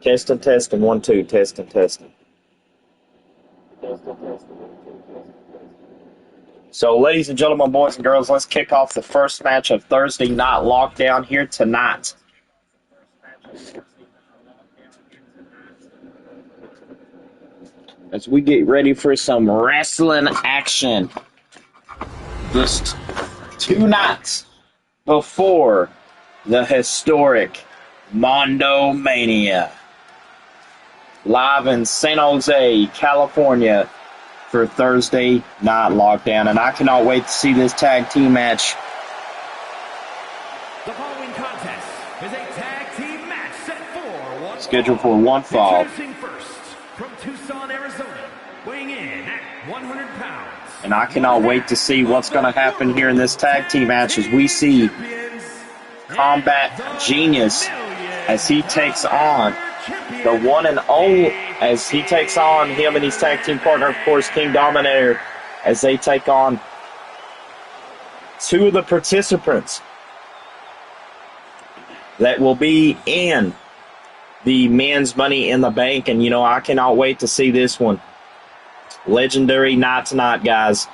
Testing, testing, 1, 2, testing, testing. So, ladies and gentlemen, boys and girls, let's kick off the first match of Thursday Night Lockdown here tonight. As we get ready for some wrestling action. Just 2 nights before the historic Mondo Mania. Live in San Jose, California for Thursday Night Lockdown. And I cannot wait to see this tag team match. The following contest is a tag team match set for one scheduled for one fall. Introducing first, from Tucson, Arizona, weighing in at 100 pounds. And I cannot wait to see what's going to happen here in this tag team match as we see Combat Genius as he takes on the one and only, as he takes on him and his tag team partner, of course, King Dominator, as they take on 2 of the participants that will be in the men's Money in the Bank. And, I cannot wait to see this one. Legendary night tonight, guys,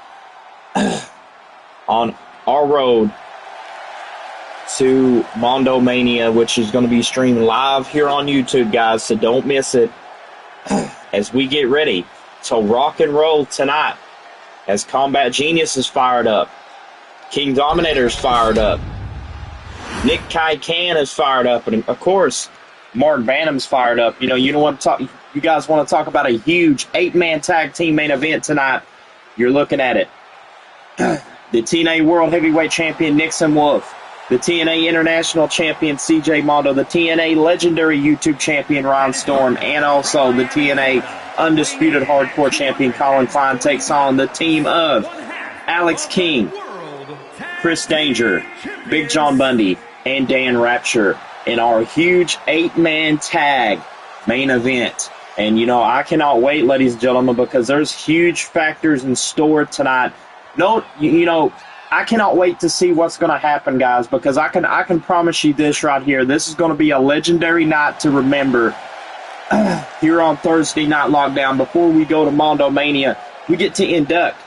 on our road to Mondo Mania, which is going to be streamed live here on YouTube, guys, so don't miss it as we get ready to rock and roll tonight as Combat Genius is fired up, King Dominator is fired up, Nick Kaikan is fired up, and of course, Mark Bantam's fired up. You guys want to talk about a huge 8-man tag team main event tonight. You're looking at it. The TNA World Heavyweight Champion Nixon Wolf, the TNA International Champion CJ Mondo, the TNA Legendary YouTube Champion Ron Storm, and also the TNA Undisputed Hardcore Champion Colin Klein takes on the team of Alex King, Chris Danger, Big John Bundy, and Dan Rapture in our huge 8-man tag main event. And, I cannot wait, ladies and gentlemen, because there's huge factors in store tonight. I cannot wait to see what's going to happen, guys, because I can promise you this right here. This is going to be a legendary night to remember here on Thursday Night Lockdown. Before we go to Mondo Mania, we get to induct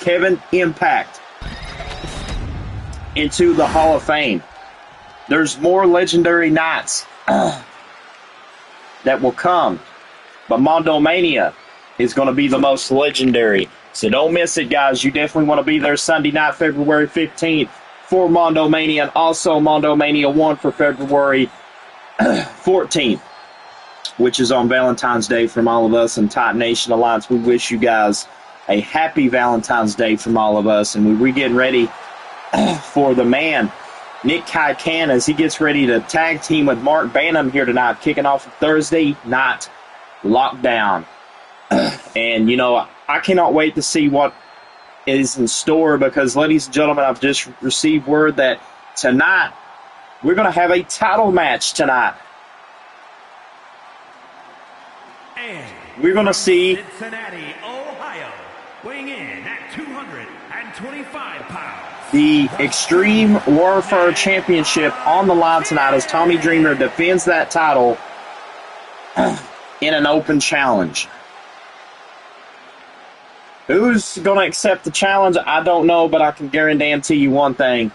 Kevin Impact into the Hall of Fame. There's more legendary nights that will come, but Mondo Mania is going to be the most legendary. So don't miss it, guys. You definitely want to be there Sunday night, February 15th for Mondo Mania, and also Mondo Mania 1 for February 14th, which is on Valentine's Day from all of us in Titan Nation Alliance. We wish you guys a happy Valentine's Day from all of us, and we're getting ready for the man, Nick Kaikan, as he gets ready to tag team with Mark Bantam here tonight, kicking off Thursday Night Lockdown. And, I cannot wait to see what is in store because, ladies and gentlemen, I've just received word that tonight we're going to have a title match tonight. And we're going to see Cincinnati, Ohio, weighing in at 225 pounds. The Extreme Warfare Championship on the line tonight as Tommy Dreamer defends that title in an open challenge. Who's going to accept the challenge? I don't know, but I can guarantee you one thing.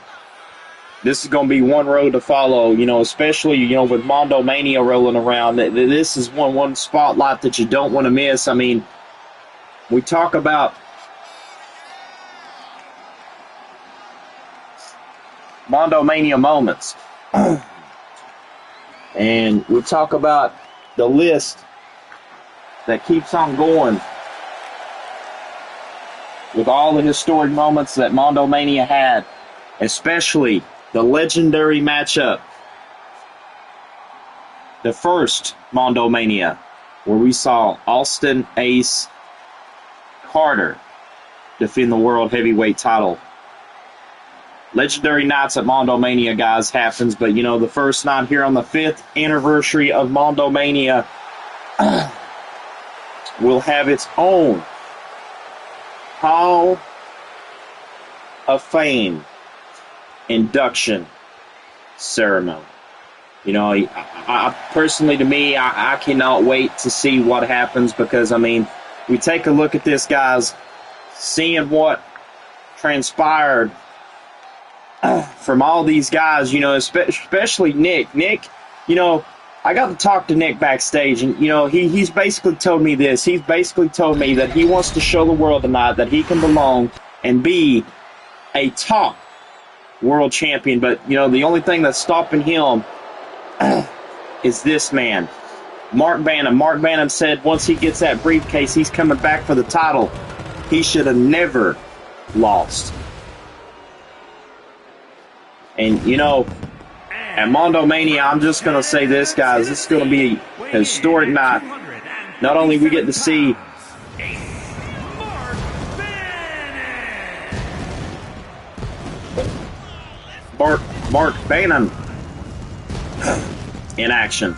This is going to be one road to follow, especially, with Mondo Mania rolling around. This is one spotlight that you don't want to miss. I mean, we talk about Mondo Mania moments. And we talk about the list that keeps on going with all the historic moments that Mondo Mania had, especially the legendary matchup, the first Mondo Mania, where we saw Austin Ace Carter defend the World Heavyweight title. Legendary nights at Mondo Mania, guys, happens, but, the first night here on the 5th anniversary of Mondo Mania will have its own Hall of Fame induction ceremony. You know, personally, to me, I cannot wait to see what happens because, I mean, we take a look at this, guys, seeing what transpired from all these guys, you know, especially Nick. Nick, you know, I got to talk to Nick backstage, and, you know, he's basically told me this. He's basically told me that he wants to show the world tonight that he can belong and be a top world champion. But, you know, the only thing that's stopping him is this man, Mark Banham. Mark Banham said once he gets that briefcase, he's coming back for the title. He should have never lost. And, you know, at Mondo Mania, I'm just going to say this, guys. This is going to be a historic night. Not only we get to see Mark Banham in action.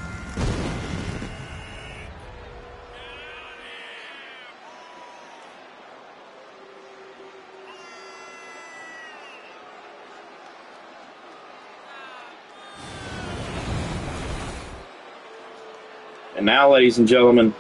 And now, ladies and gentlemen,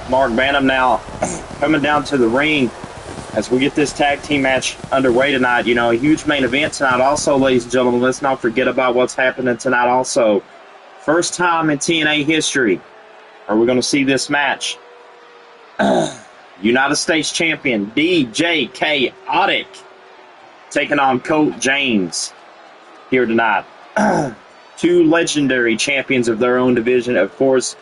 Mark Banham now coming down to the ring as we get this tag team match underway tonight. You know, a huge main event tonight also, ladies and gentlemen. Let's not forget about what's happening tonight also. First time in TNA history are we going to see this match. United States Champion DJ Chaotic taking on Colt James here tonight. Two legendary champions of their own division. Of course,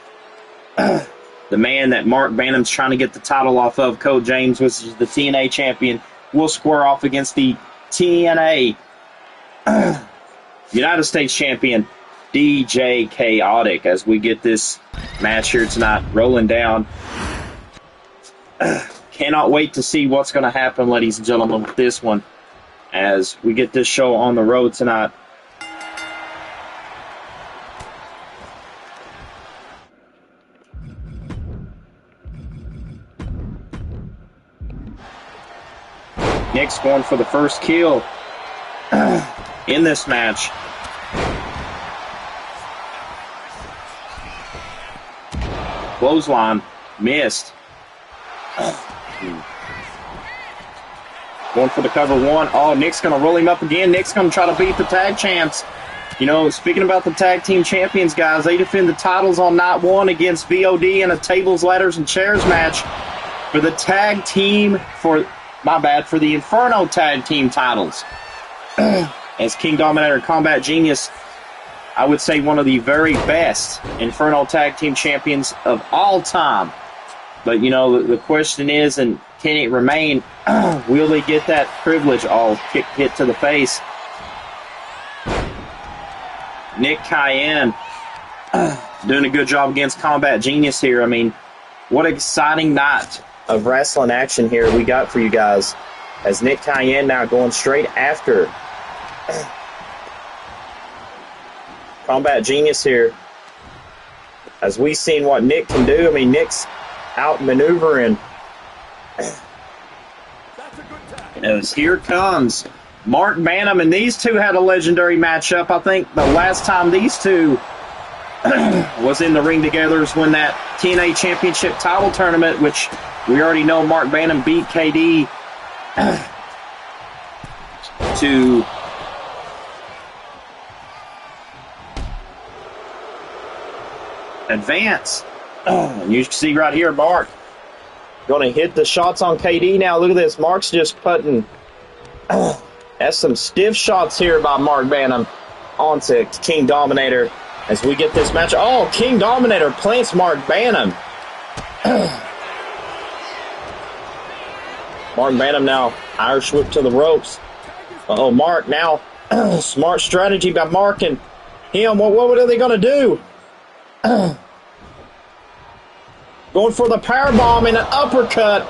the man that Mark Banham's trying to get the title off of, Colt James, which is the TNA champion, will square off against the TNA United States champion DJ Chaotic as we get this match here tonight rolling down. Cannot wait to see what's going to happen, ladies and gentlemen, with this one as we get this show on the road tonight. Nick's going for the first kill in this match. Clothesline missed. Going for the cover one. Oh, Nick's going to roll him up again. Nick's going to try to beat the tag champs. You know, speaking about the tag team champions, guys, they defend the titles on night one against VOD in a tables, ladders, and chairs match for the tag team for the Inferno tag team titles. As King Dominator and Combat Genius, I would say one of the very best Inferno tag team champions of all time. But, you know, the question is, and can it remain, will they get that privilege? All kick hit to the face. Nick Cayenne doing a good job against Combat Genius here. I mean, what exciting night of wrestling action here we got for you guys. As Nick Cayenne now going straight after Combat Genius here. As we've seen what Nick can do. I mean, Nick's out-maneuvering. As here comes Mark Banham, and these two had a legendary matchup. I think the last time these two was in the ring together is when that TNA Championship title tournament, which we already know Mark Banham beat KD to advance. You can see right here, Mark going to hit the shots on KD now. Look at this. Mark's just putting that's some stiff shots here by Mark Banham onto King Dominator as we get this match. Oh, King Dominator plants Mark Banham. Mark Banham now Irish whip to the ropes. Uh-oh, Mark now. Smart strategy by Mark and him. What are they going to do? Going for the powerbomb and an uppercut.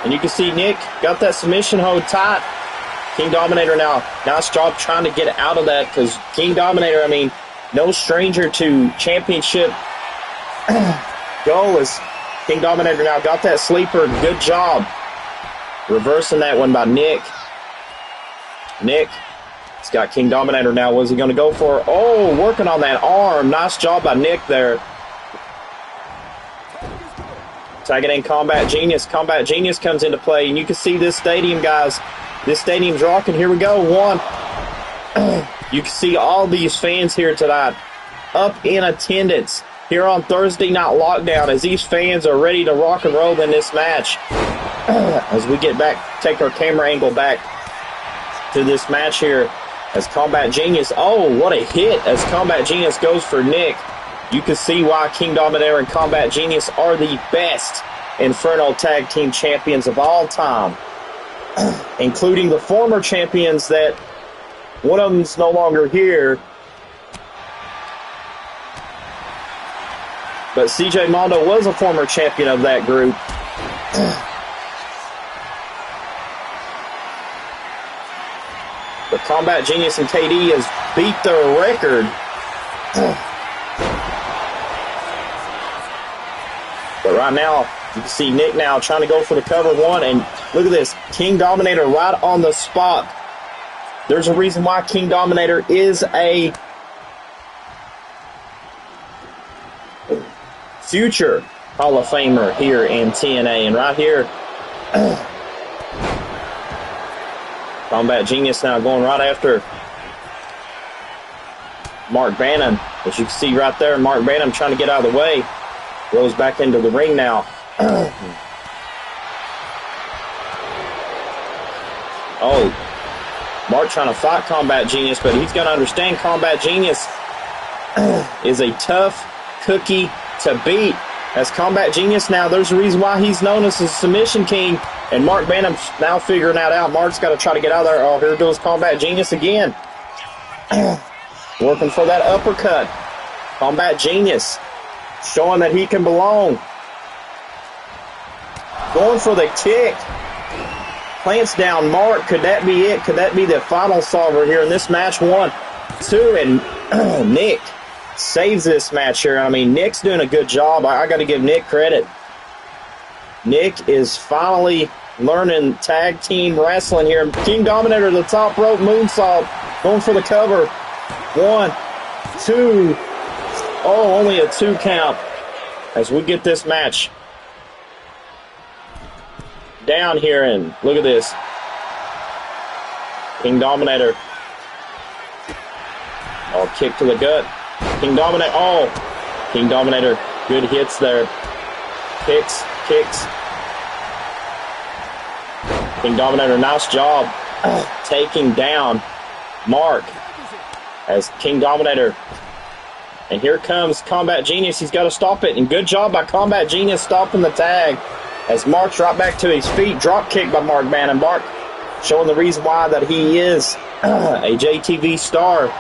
And you can see Nick got that submission hold tight. King Dominator now. Nice job trying to get out of that because King Dominator, I mean, no stranger to championship goal as King Dominator now got that sleeper. Good job. Reversing that one by Nick. Nick. He's got King Dominator now. What's he going to go for? Oh, working on that arm. Nice job by Nick there. Tagging in Combat Genius. Combat Genius comes into play, and you can see this stadium, guys. This stadium's rocking. Here we go. One. You can see all these fans here tonight up in attendance here on Thursday Night Lockdown as these fans are ready to rock and roll in this match. As we get back, take our camera angle back to this match here as Combat Genius. Oh, what a hit as Combat Genius goes for Nick. You can see why King Dominator and Combat Genius are the best Inferno Tag Team Champions of all time, including the former champions that one of them's no longer here. But CJ Mondo was a former champion of that group. But Combat Genius and KD has beat their record. But right now, you can see Nick now trying to go for the cover one. And look at this. King Dominator right on the spot. There's a reason why King Dominator is a future Hall of Famer here in TNA. And right here, Combat Genius now going right after Mark Bannon. As you can see right there, Mark Bannon trying to get out of the way. Rolls back into the ring now. Oh, Mark trying to fight Combat Genius, but he's got to understand Combat Genius is a tough cookie to beat. As Combat Genius now, there's a reason why he's known as the Submission King. And Mark Bannon's now figuring that out. Mark's got to try to get out of there. Oh, here goes Combat Genius again. Working for that uppercut. Combat Genius showing that he can belong. Going for the kick. Plants down Mark. Could that be it? Could that be the final solver here in this match? 1, 2, and Nick saves this match here. I mean, Nick's doing a good job. I got to give Nick credit. Nick is finally learning tag team wrestling here. King Dominator, the top rope moonsault, going for the cover. 1, 2. Oh, only a 2 count as we get this match down here. And look at this. King Dominator. Oh, kick to the gut. King Dominator. Oh, King Dominator. Good hits there. Kicks. King Dominator, nice job taking down Mark as King Dominator. And here comes Combat Genius. He's got to stop it. And good job by Combat Genius stopping the tag as Mark's right back to his feet. Drop kick by Mark Bannon. Mark showing the reason why that he is a JTV star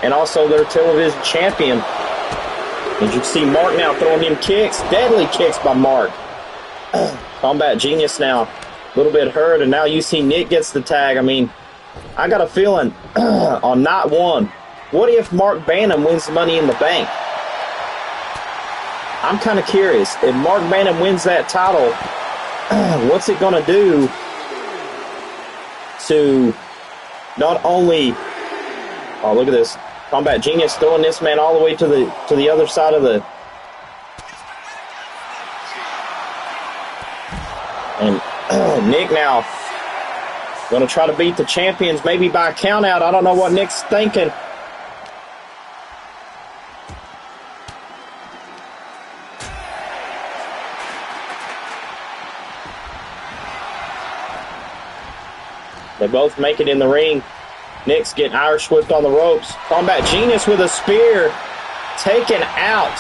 and also their television champion. As you can see, Mark now throwing him kicks. Deadly kicks by Mark. Combat Genius now a little bit hurt. And now you see Nick gets the tag. I mean, I got a feeling on night 1, what if Mark Bannon wins the Money in the Bank? I'm kind of curious. If Mark Bannon wins that title, what's it going to do to not only... Oh, look at this. Combat Genius throwing this man all the way to the other side of the... And Nick now going to try to beat the champions, maybe by a count out. I don't know what Nick's thinking. They both make it in the ring. Nick's getting Irish whipped on the ropes. Combat Genius with a spear. Taken out.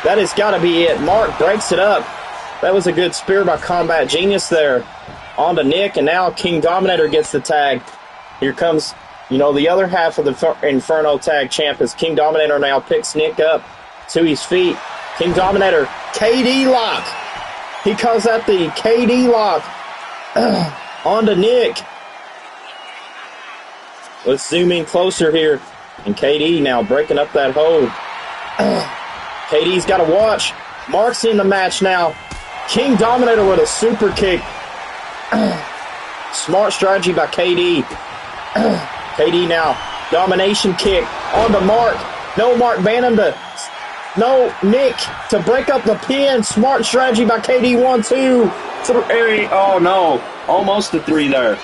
That has got to be it. Mark breaks it up. That was a good spear by Combat Genius there. On to Nick, and now King Dominator gets the tag. Here comes, the other half of the Inferno Tag Champ as King Dominator now picks Nick up to his feet. King Dominator, KD lock. He calls out the KD lock. On to Nick. Let's zoom in closer here. And KD now breaking up that hold. KD's got to watch. Mark's in the match now. King Dominator with a super kick. Smart strategy by KD. KD now. Domination kick on to Mark. No, Mark Banham to... No, Nick to break up the pin. Smart strategy by KD. 1, 2, 3. Oh, no. Almost a 3 there.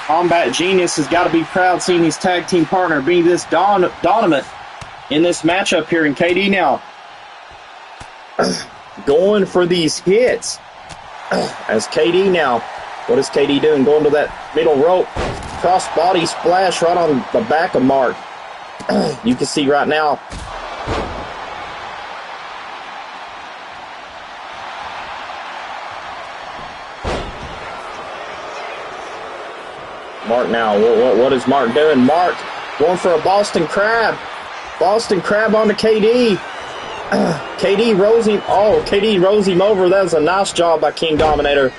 Combat Genius has got to be proud seeing his tag team partner be this dominant in this matchup here. And KD now going for these hits. As KD now, what is KD doing? Going to that middle rope. Cross body splash right on the back of Mark. You can see right now. Mark now, what is Mark doing? Mark going for a Boston Crab. Boston Crab onto KD. KD rose him. Oh, KD rose him over. That was a nice job by King Dominator.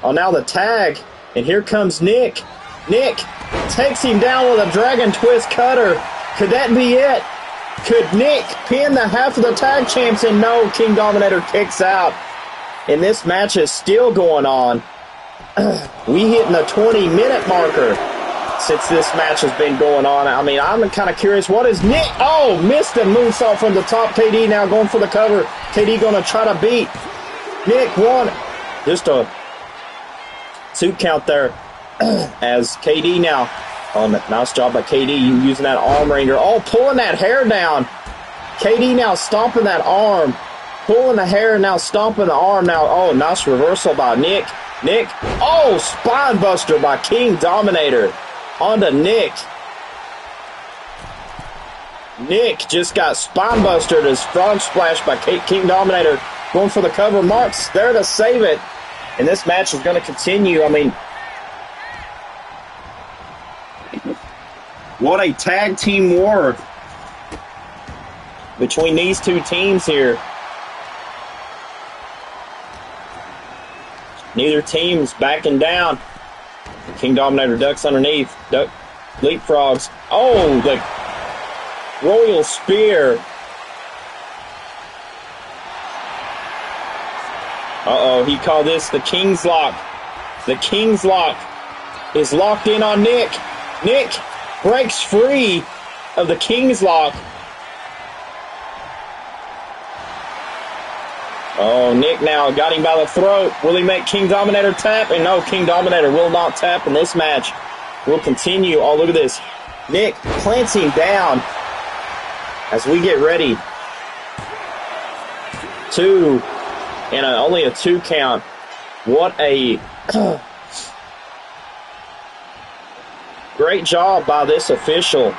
Oh, now the tag. And here comes Nick. Nick takes him down with a Dragon Twist cutter. Could that be it? Could Nick pin the half of the tag champs? And no, King Dominator kicks out. And this match is still going on. We hitting the 20-minute marker since this match has been going on. I mean, I'm kind of curious. What is Nick? Oh, missed a moonsault from the top. KD now going for the cover. KD going to try to beat Nick. One. Just a 2 count there as KD now. Oh, nice job by KD using that arm wringer. Oh, pulling that hair down. KD now stomping that arm. Pulling the hair, now stomping the arm. Now, oh, nice reversal by Nick. Nick, oh, spine buster by King Dominator onto Nick. Nick just got spine bustered as frog splash by King Dominator going for the cover. Mark's there to save it. And this match is going to continue. I mean, what a tag team war between these two teams here. Neither team's backing down. King Dominator ducks underneath. Leapfrogs. Oh, the Royal Spear. Uh-oh, he called this the King's Lock. The King's Lock is locked in on Nick. Nick breaks free of the King's Lock. Oh, Nick now got him by the throat. Will he make King Dominator tap? And no, King Dominator will not tap in this match. We'll continue. Oh, look at this. Nick plants him down as we get ready. 2, and only a 2 count. What a great job by this official.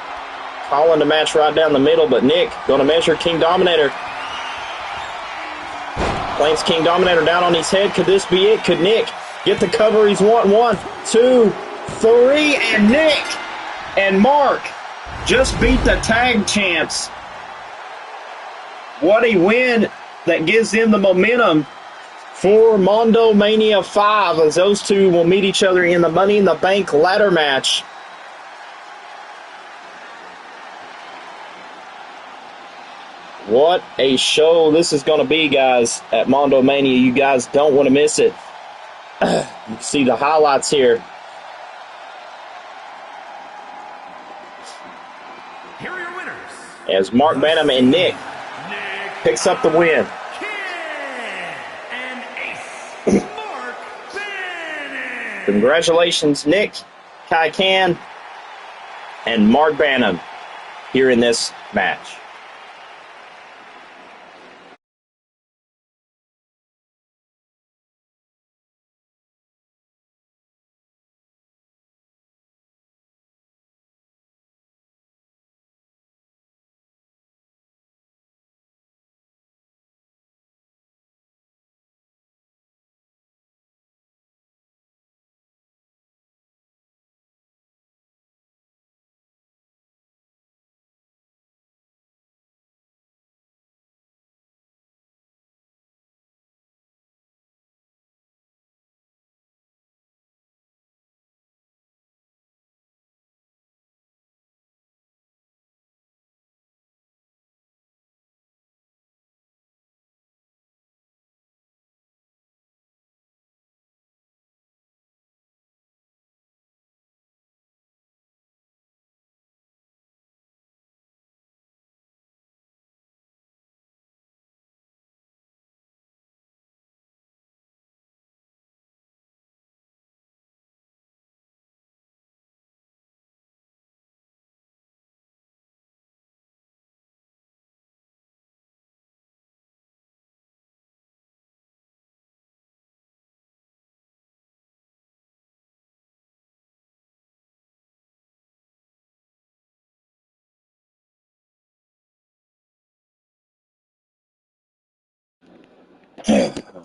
Calling the match right down the middle, but Nick going to measure King Dominator. Plants King Dominator down on his head. Could this be it? Could Nick get the cover he's wanting? 1, 2, 3, and Nick and Mark just beat the tag champs. What a win that gives them the momentum for Mondo Mania 5 as those two will meet each other in the Money in the Bank ladder match. What a show this is going to be, guys, at Mondo Mania. You guys don't want to miss it. You can see the highlights here. Here are your winners. As Mark Banham and Nick picks up the win. And Ace Mark Banham. Congratulations, Nick, Kai Can, and Mark Banham here in this match.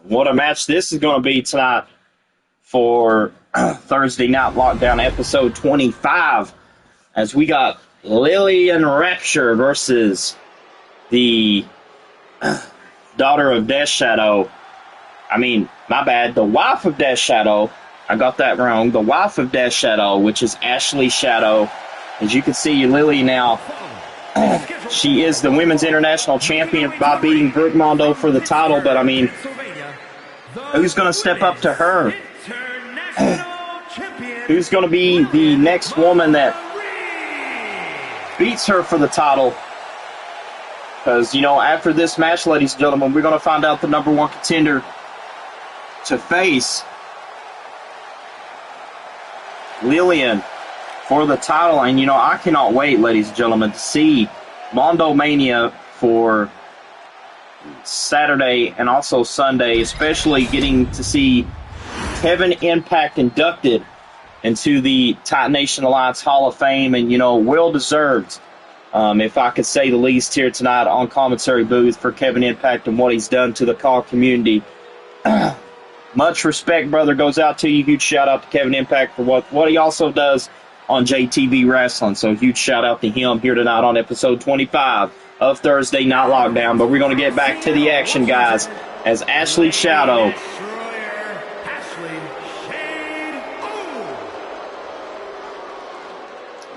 What a match this is going to be tonight for Thursday Night Lockdown episode 25, as we got Lillian Rapture versus the daughter of Death Shadow. I mean, my bad, the wife of Death Shadow. I got that wrong. The wife of Death Shadow, which is Ashley Shadow. As you can see, Lily now, she is the Women's International Champion by beating Brooke Mondo for the title, but I mean, who's going to step up to her? Who's going to be the next woman that beats her for the title? Because, you know, after this match, ladies and gentlemen, we're going to find out the number one contender to face Lillian for the title. And, you know, I cannot wait, ladies and gentlemen, to see Mondo Mania for Saturday and also Sunday, especially getting to see Kevin Impact inducted into the Titanation Alliance Hall of Fame, and, you know, well-deserved, if I could say the least, here tonight on commentary booth for Kevin Impact and what he's done to the CAW community. Much respect, brother, goes out to you. Huge shout-out to Kevin Impact for what he also does on JTV Wrestling. So huge shout-out to him here tonight on episode 25 of Thursday Night Lockdown. But we're going to get back to the action, guys, as Ashley Shadow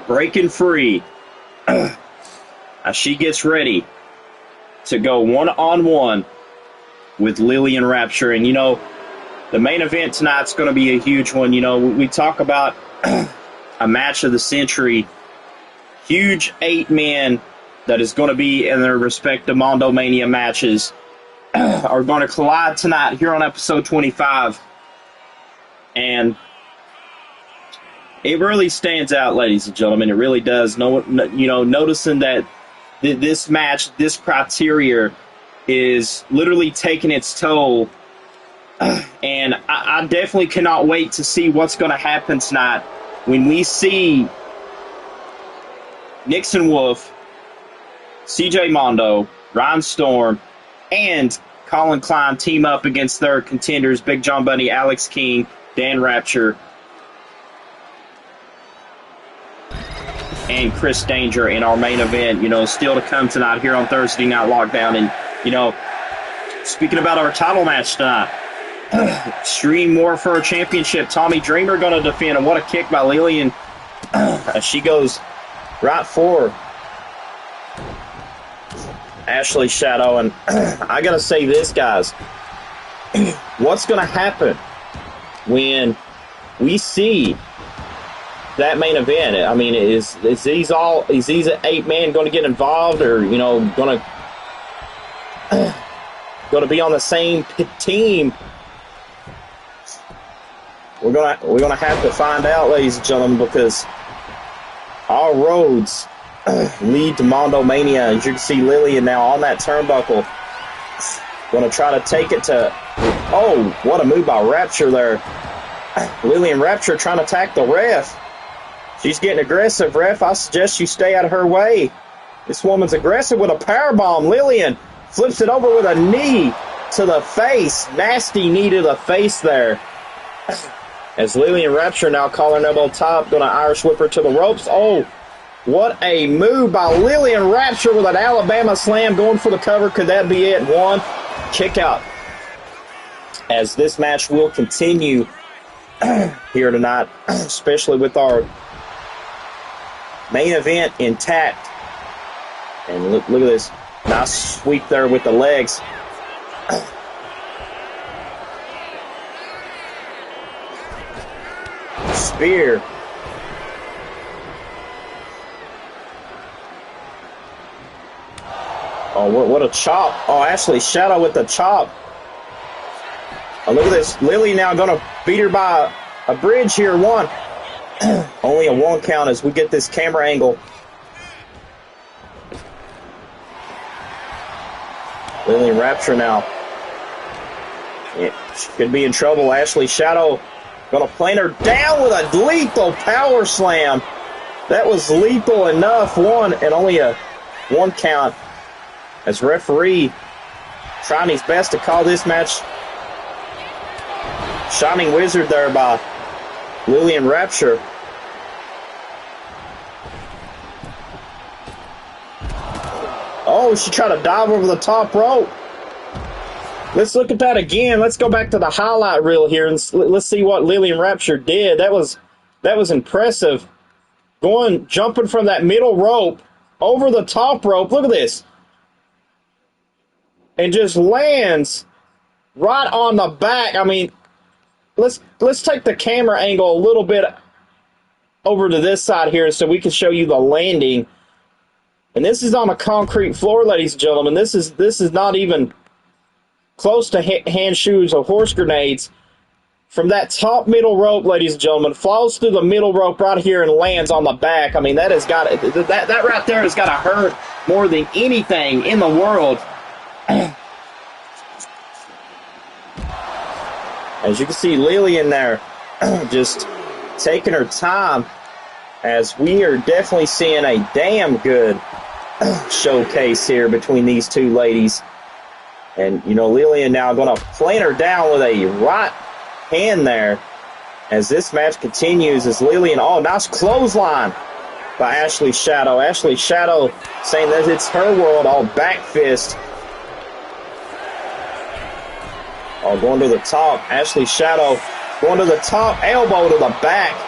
breaking free as she gets ready to go one-on-one with Lillian Rapture. And, you know, the main event tonight's going to be a huge one. You know, we talk about a match of the century, huge 8 men that is going to be in their respective Mondo Mania matches are going to collide tonight here on episode 25. And it really stands out, ladies and gentlemen. It really does. You know, noticing that this match, this criteria is literally taking its toll. And I definitely cannot wait to see what's going to happen tonight when we see Nixon Wolf, CJ Mondo, Ryan Storm, and Colin Klein team up against their contenders, Big John Bunny, Alex King, Dan Rapture, and Chris Danger in our main event. You know, still to come tonight here on Thursday Night Lockdown. And, you know, speaking about our title match tonight, Extreme Warfare Championship, Tommy Dreamer going to defend. And what a kick by Lillian. She goes right for Ashley Shadow. And I got to say this, guys. What's going to happen when we see that main event? I mean, is these 8 men going to get involved, or, you know, going to be on the same team? We're gonna have to find out, ladies and gentlemen, because all roads lead to Mondo Mania. As you can see, Lillian now on that turnbuckle, going to try to take it to. Oh, what a move by Rapture there! Lillian Rapture trying to attack the ref. She's getting aggressive, ref. I suggest you stay out of her way. This woman's aggressive with a powerbomb. Lillian flips it over with a knee to the face. Nasty knee to the face there. As Lillian Rapture now collar and elbow top, going to Irish whip her to the ropes. Oh, what a move by Lillian Rapture with an Alabama slam, going for the cover. Could that be it? 1 kick out. As this match will continue here tonight, especially with our main event intact. And look at this nice sweep there with the legs. Spear. Oh, what a chop. Oh, Ashley Shadow with the chop. Oh, look at this. Lily now going to beat her by a bridge here. 1. Only a 1 count as we get this camera angle. Lillian Rapture now. Yeah, she could be in trouble. Ashley Shadow going to plant her down with a lethal power slam. That was lethal enough. 1 and only a 1 count. As referee trying his best to call this match. Shining Wizard there by Lillian Rapture. Oh, she tried to dive over the top rope. Let's look at that again. Let's go back to the highlight reel here and let's see what Lillian Rapture did. That was impressive. Jumping from that middle rope over the top rope. Look at this. And just lands right on the back. I mean, let's take the camera angle a little bit over to this side here so we can show you the landing. And this is on a concrete floor, ladies and gentlemen. This is not even close to hand shoes or horse grenades. From that top middle rope, ladies and gentlemen, falls through the middle rope right here and lands on the back. I mean, that right there has got to hurt more than anything in the world. As you can see, Lillian there just taking her time, as we are definitely seeing a damn good showcase here between these two ladies. And, you know, Lillian now going to plant her down with a right hand there as this match continues. As Lillian, oh, nice clothesline by Ashley Shadow. Ashley Shadow saying that it's her world, all back fist. Oh, going to the top. Ashley Shadow going to the top, elbow to the back.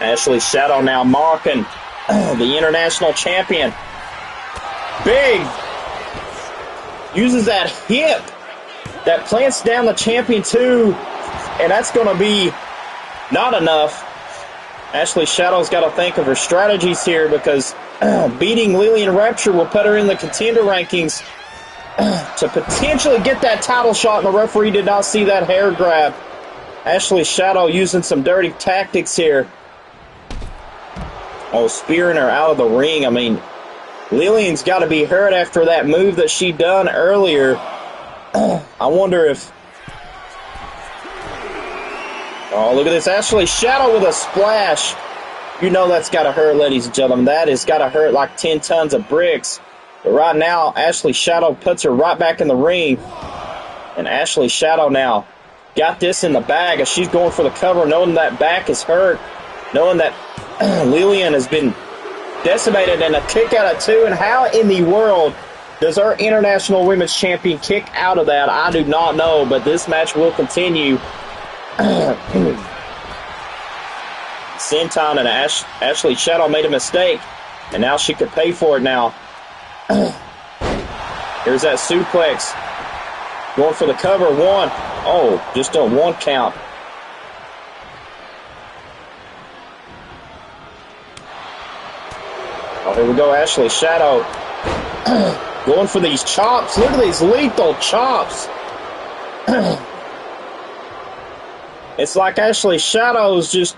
Ashley Shadow now marking the international champion. Big. Uses that hip that plants down the champion too. And that's going to be not enough. Ashley Shadow's got to think of her strategies here, because beating Lillian Rapture will put her in the contender rankings to potentially get that title shot. And the referee did not see that hair grab. Ashley Shadow using some dirty tactics here. Oh, spearing her out of the ring. I mean, Lillian's got to be hurt after that move that she done earlier. I wonder if... Oh, look at this. Ashley Shadow with a splash. You know that's got to hurt, ladies and gentlemen. That has got to hurt like 10 tons of bricks. But right now, Ashley Shadow puts her right back in the ring. And Ashley Shadow now got this in the bag as she's going for the cover, knowing that back is hurt, knowing that Lillian has been decimated, and a kick out of two. And how in the world does our International Women's Champion kick out of that? I do not know, but this match will continue. Senton and Ashley Shadow made a mistake, and now she could pay for it now. Here's that suplex. Going for the cover. One. Oh, just a one count. Oh, here we go, Ashley Shadow. Going for these chops. Look at these lethal chops. It's like Ashley Shadow's just...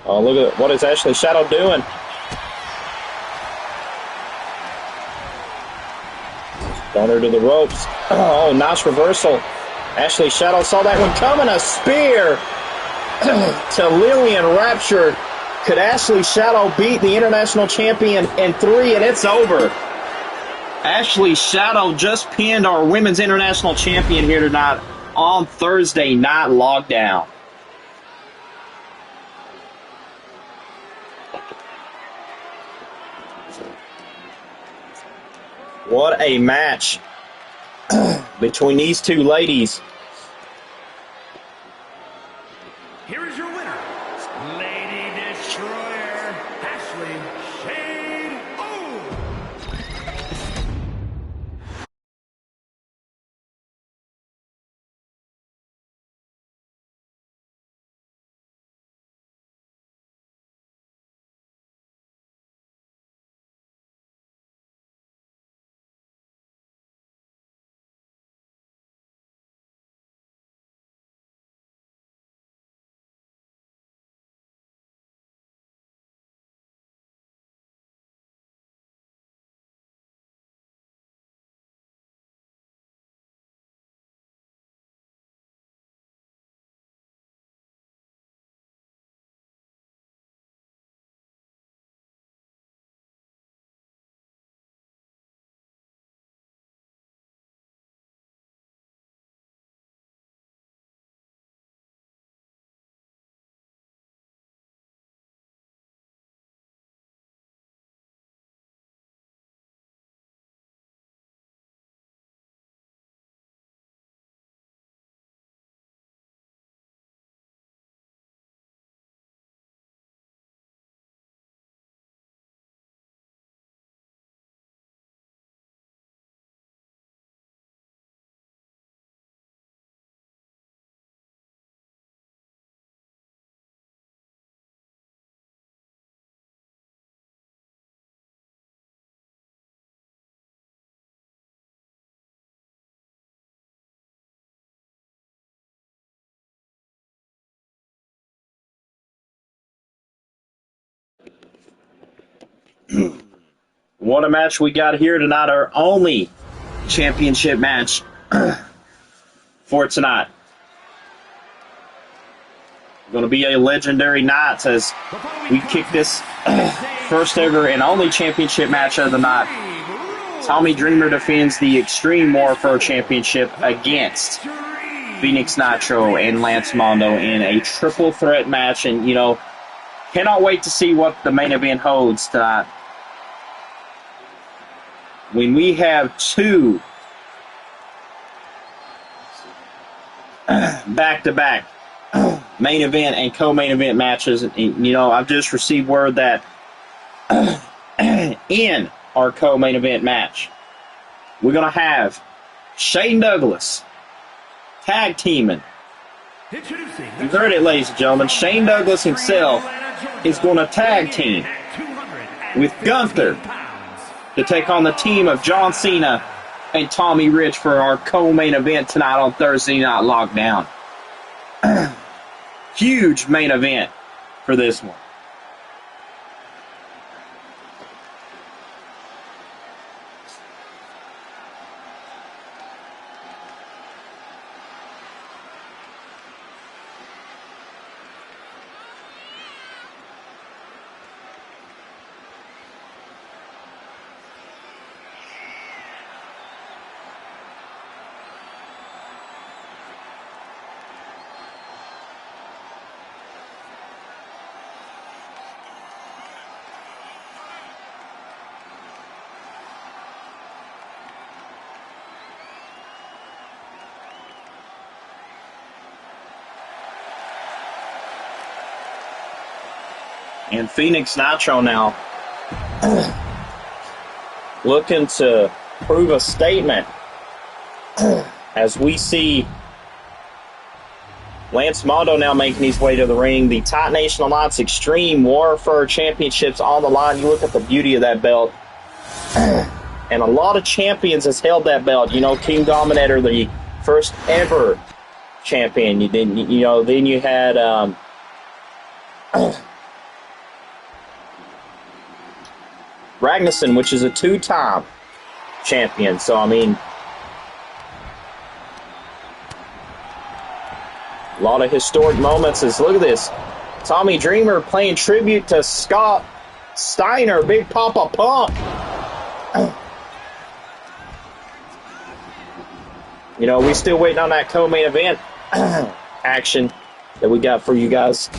Oh, look at it. What is Ashley Shadow doing? Down her to the ropes. Oh, nice reversal. Ashley Shadow saw that one coming. A spear to Lillian Rapture. Could Ashley Shadow beat the international champion in 3, and it's over? Ashley Shadow just pinned our women's international champion here tonight on Thursday Night Lockdown. What a match between these two ladies. Here is your winner, Lady Destroyer, Ashley What a match we got here tonight. Our only championship match for tonight. Going to be a legendary night as we kick this first ever and only championship match of the night. Tommy Dreamer defends the Extreme Warfare Championship against Phoenix Nitro and Lance Mondo in a triple threat match. And, you know, cannot wait to see what the main event holds tonight. When we have two back-to-back main event and co-main event matches, and, you know, I've just received word that in our co-main event match, we're going to have Shane Douglas tag teaming. You've heard it, ladies and gentlemen. Shane Douglas himself is going to tag team with Gunther to take on the team of John Cena and Tommy Rich for our co-main event tonight on Thursday Night Lockdown. Huge main event for this one. And Phoenix Nitro now looking to prove a statement as we see Lance Mondo now making his way to the ring. The Titan Nation Alliance Extreme Warfare Championships on the line. You look at the beauty of that belt. And a lot of champions has held that belt. You know, King Dominator, the first ever champion. Then you had Ragnarsson, which is a two-time champion. So, I mean, a lot of historic moments. Look at this. Tommy Dreamer playing tribute to Scott Steiner, Big Papa Pump. You know, we still waiting on that co-main event action that we got for you guys.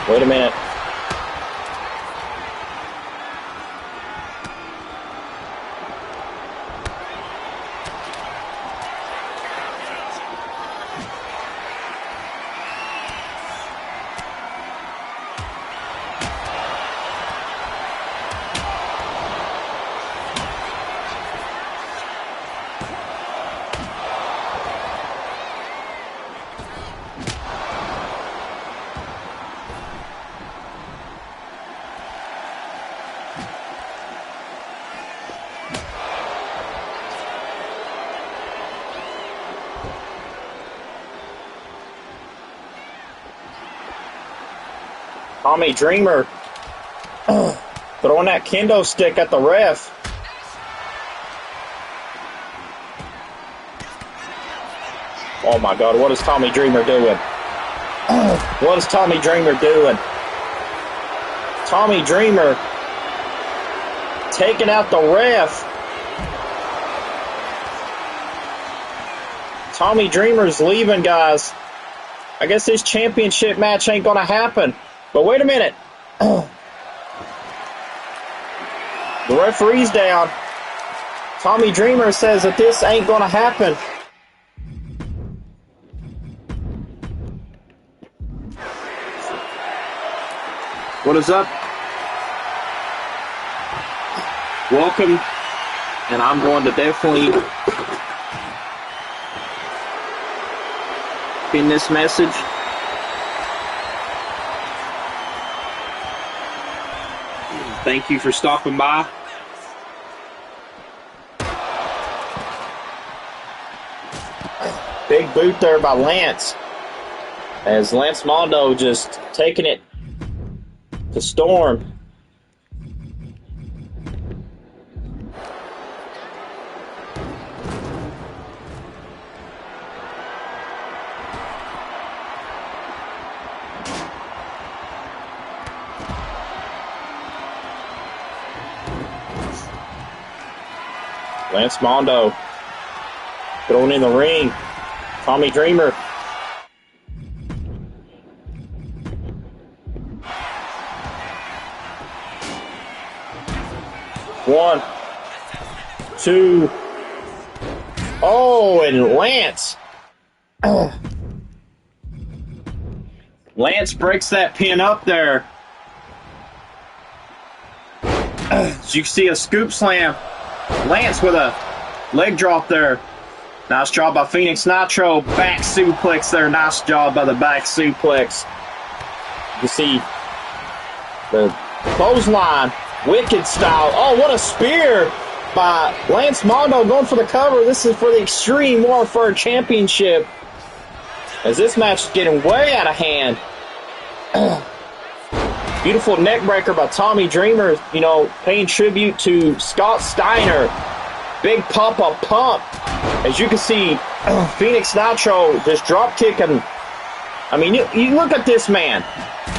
Wait a minute. Tommy Dreamer throwing that kendo stick at the ref. Oh my God, what is Tommy Dreamer doing? What is Tommy Dreamer doing? Tommy Dreamer taking out the ref. Tommy Dreamer's leaving, guys. I guess this championship match ain't going to happen. But wait a minute. The referee's down. Tommy Dreamer says that this ain't going to happen. What is up? Welcome. And I'm going to definitely pin this message. Thank you for stopping by. Big boot there by Lance. As Lance Mondo just taking it to Storm. Lance Mondo thrown in the ring. Tommy Dreamer. One, two. Oh, and Lance. Lance breaks that pin up there. As you can see, a scoop slam. Lance with a leg drop there. Nice job by Phoenix Nitro. Back suplex there. Nice job by the back suplex. You see the clothesline. Wicked style. Oh, what a spear by Lance Mondo going for the cover. This is for the Extreme Warfare Championship. As this match is getting way out of hand. Beautiful neck breaker by Tommy Dreamer, you know, paying tribute to Scott Steiner. Big pop-up pump. As you can see, Phoenix Nitro just drop kicking. I mean, you look at this man.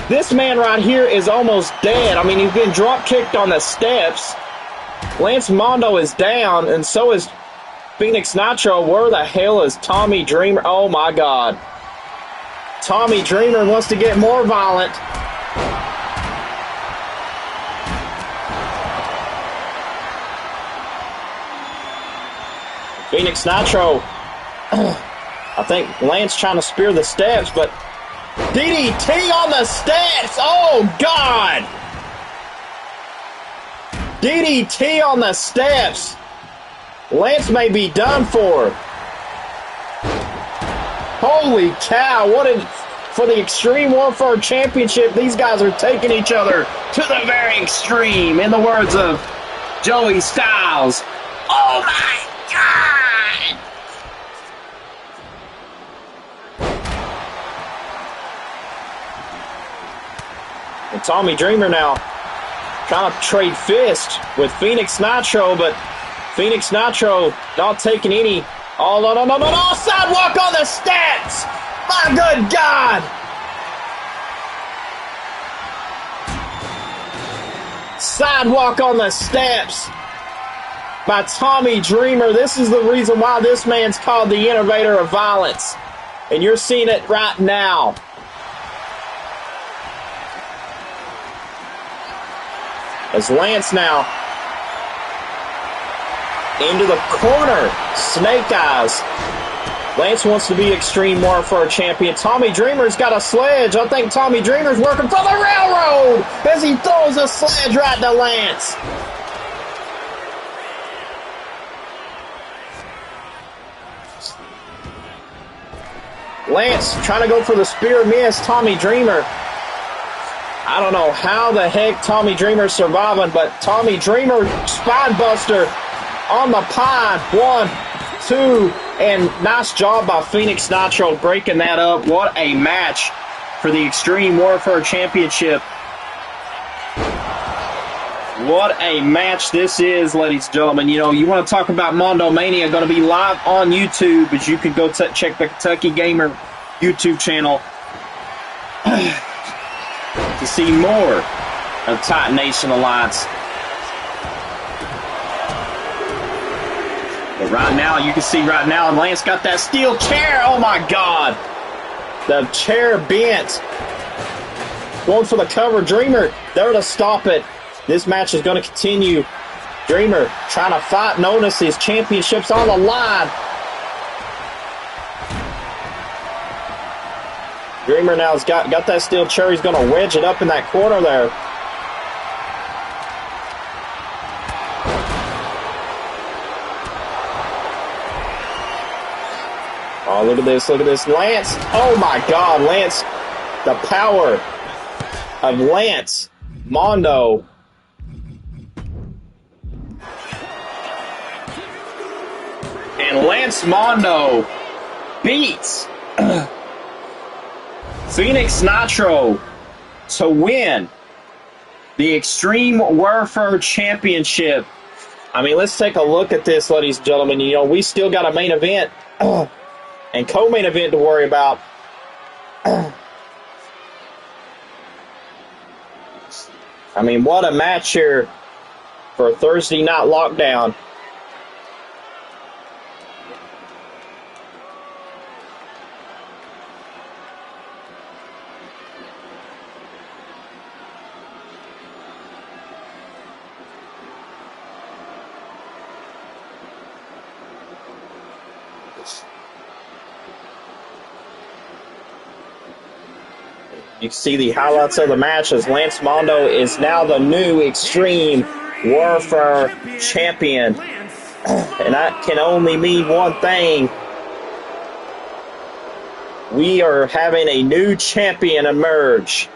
This man right here is almost dead. I mean, he's been drop kicked on the steps. Lance Mondo is down, and so is Phoenix Nitro. Where the hell is Tommy Dreamer? Oh my God. Tommy Dreamer wants to get more violent. Phoenix Nitro, I think Lance trying to spear the steps, but DDT on the steps! Oh, God! DDT on the steps! Lance may be done for. Holy cow, for the Extreme Warfare Championship, these guys are taking each other to the very extreme, in the words of Joey Styles. Oh, my God! And Tommy Dreamer now trying to trade fists with Phoenix Nitro, but Phoenix Nitro not taking any. Oh, no. Sidewalk on the steps! My good God! Sidewalk on the steps by Tommy Dreamer. This is the reason why this man's called the Innovator of Violence. And you're seeing it right now. As Lance now into the corner. Snake Eyes. Lance wants to be Extreme Warfare champion. Tommy Dreamer's got a sledge. I think Tommy Dreamer's working for the railroad as he throws a sledge right to Lance. Lance trying to go for the spear miss. Tommy Dreamer. I don't know how the heck Tommy Dreamer's surviving, but Tommy Dreamer, spine buster on the pine. 1, 2, and nice job by Phoenix Nitro breaking that up. What a match for the Extreme Warfare Championship. What a match this is, ladies and gentlemen. You know, you want to talk about Mondo Mania, going to be live on YouTube, as you can go check the Kentucky Gamer YouTube channel to see more of Titan Nation Alliance. But right now, you can see right now, Lance got that steel chair. Oh my God. The chair bent. Going for the cover. Dreamer there to stop it. This match is going to continue. Dreamer trying to fight. Notice his championship's on the line. Dreamer now has got that steel chair. He's going to wedge it up in that corner there. Oh, look at this. Look at this. Lance. Oh, my God. Lance. The power of Lance Mondo. And Lance Mondo beats Phoenix Nitro to win the Extreme Warfare Championship. I mean, let's take a look at this, ladies and gentlemen. You know, we still got a main event and co-main event to worry about. I mean, what a match here for Thursday Night Lockdown. You can see the highlights of the match as Lance Mondo is now the new Extreme Warfare Champion. And that can only mean one thing. We are having a new champion emerge.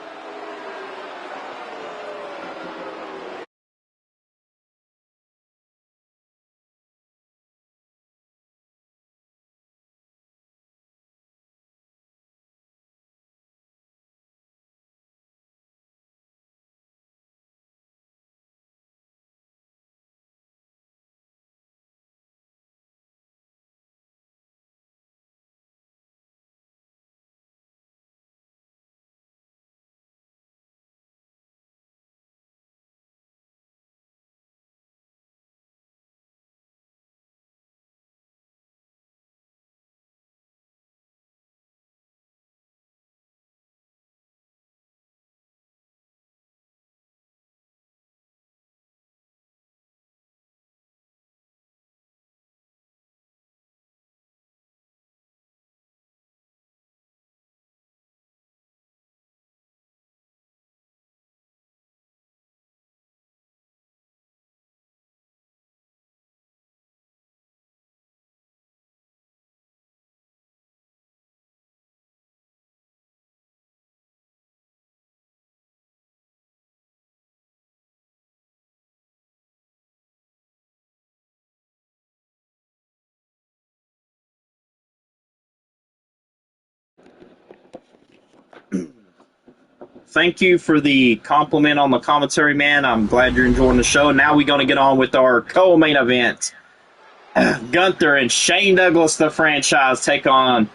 Thank you for the compliment on the commentary, man. I'm glad you're enjoying the show. Now we're going to get on with our co-main event. Gunther and Shane Douglas, the franchise, take on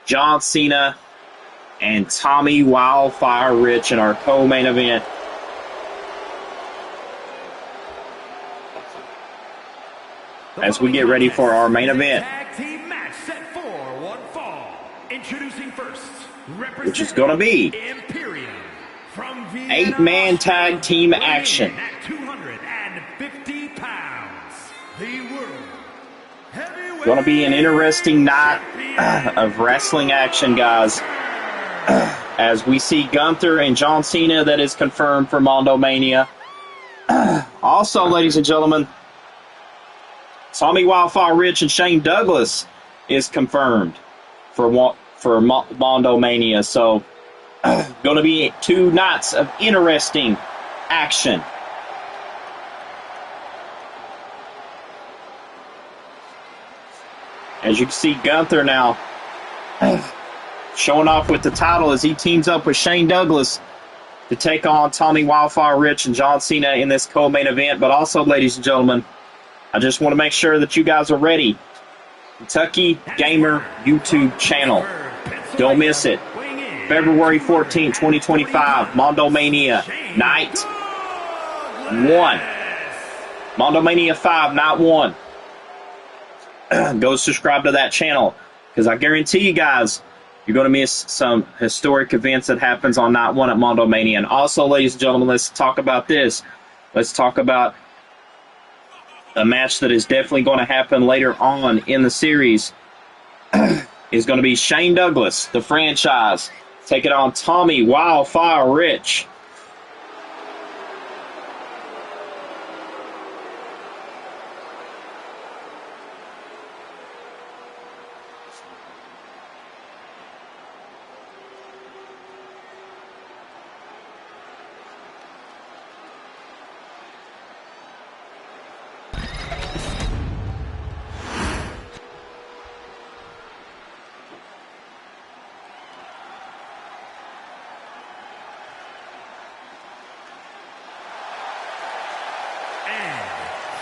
John Cena and Tommy Wildfire Rich in our co-main event. As we get ready for our main event, which is going to be 8-man tag team action. Going to be an interesting night of wrestling action, guys. As we see Gunther and John Cena, that is confirmed for Mondo Mania. Also, ladies and gentlemen, Tommy Wildfire Rich and Shane Douglas is confirmed for Mondo Mania. So, going to be 2 nights of interesting action. As you can see, Gunther now showing off with the title as he teams up with Shane Douglas to take on Tommy Wildfire Rich and John Cena in this co-main event. But also, ladies and gentlemen, I just want to make sure that you guys are ready. Kentucky Gamer YouTube channel. Don't miss it. February 14, 2025, Mondo Mania, Night 1. Mondo Mania 5, Night 1. Go subscribe to that channel, because I guarantee you guys, you're going to miss some historic events that happens on Night 1 at Mondo Mania. And also, ladies and gentlemen, let's talk about this. Let's talk about a match that is definitely going to happen later on in the series. Is going to be Shane Douglas, the franchise, taking on Tommy Wildfire Rich.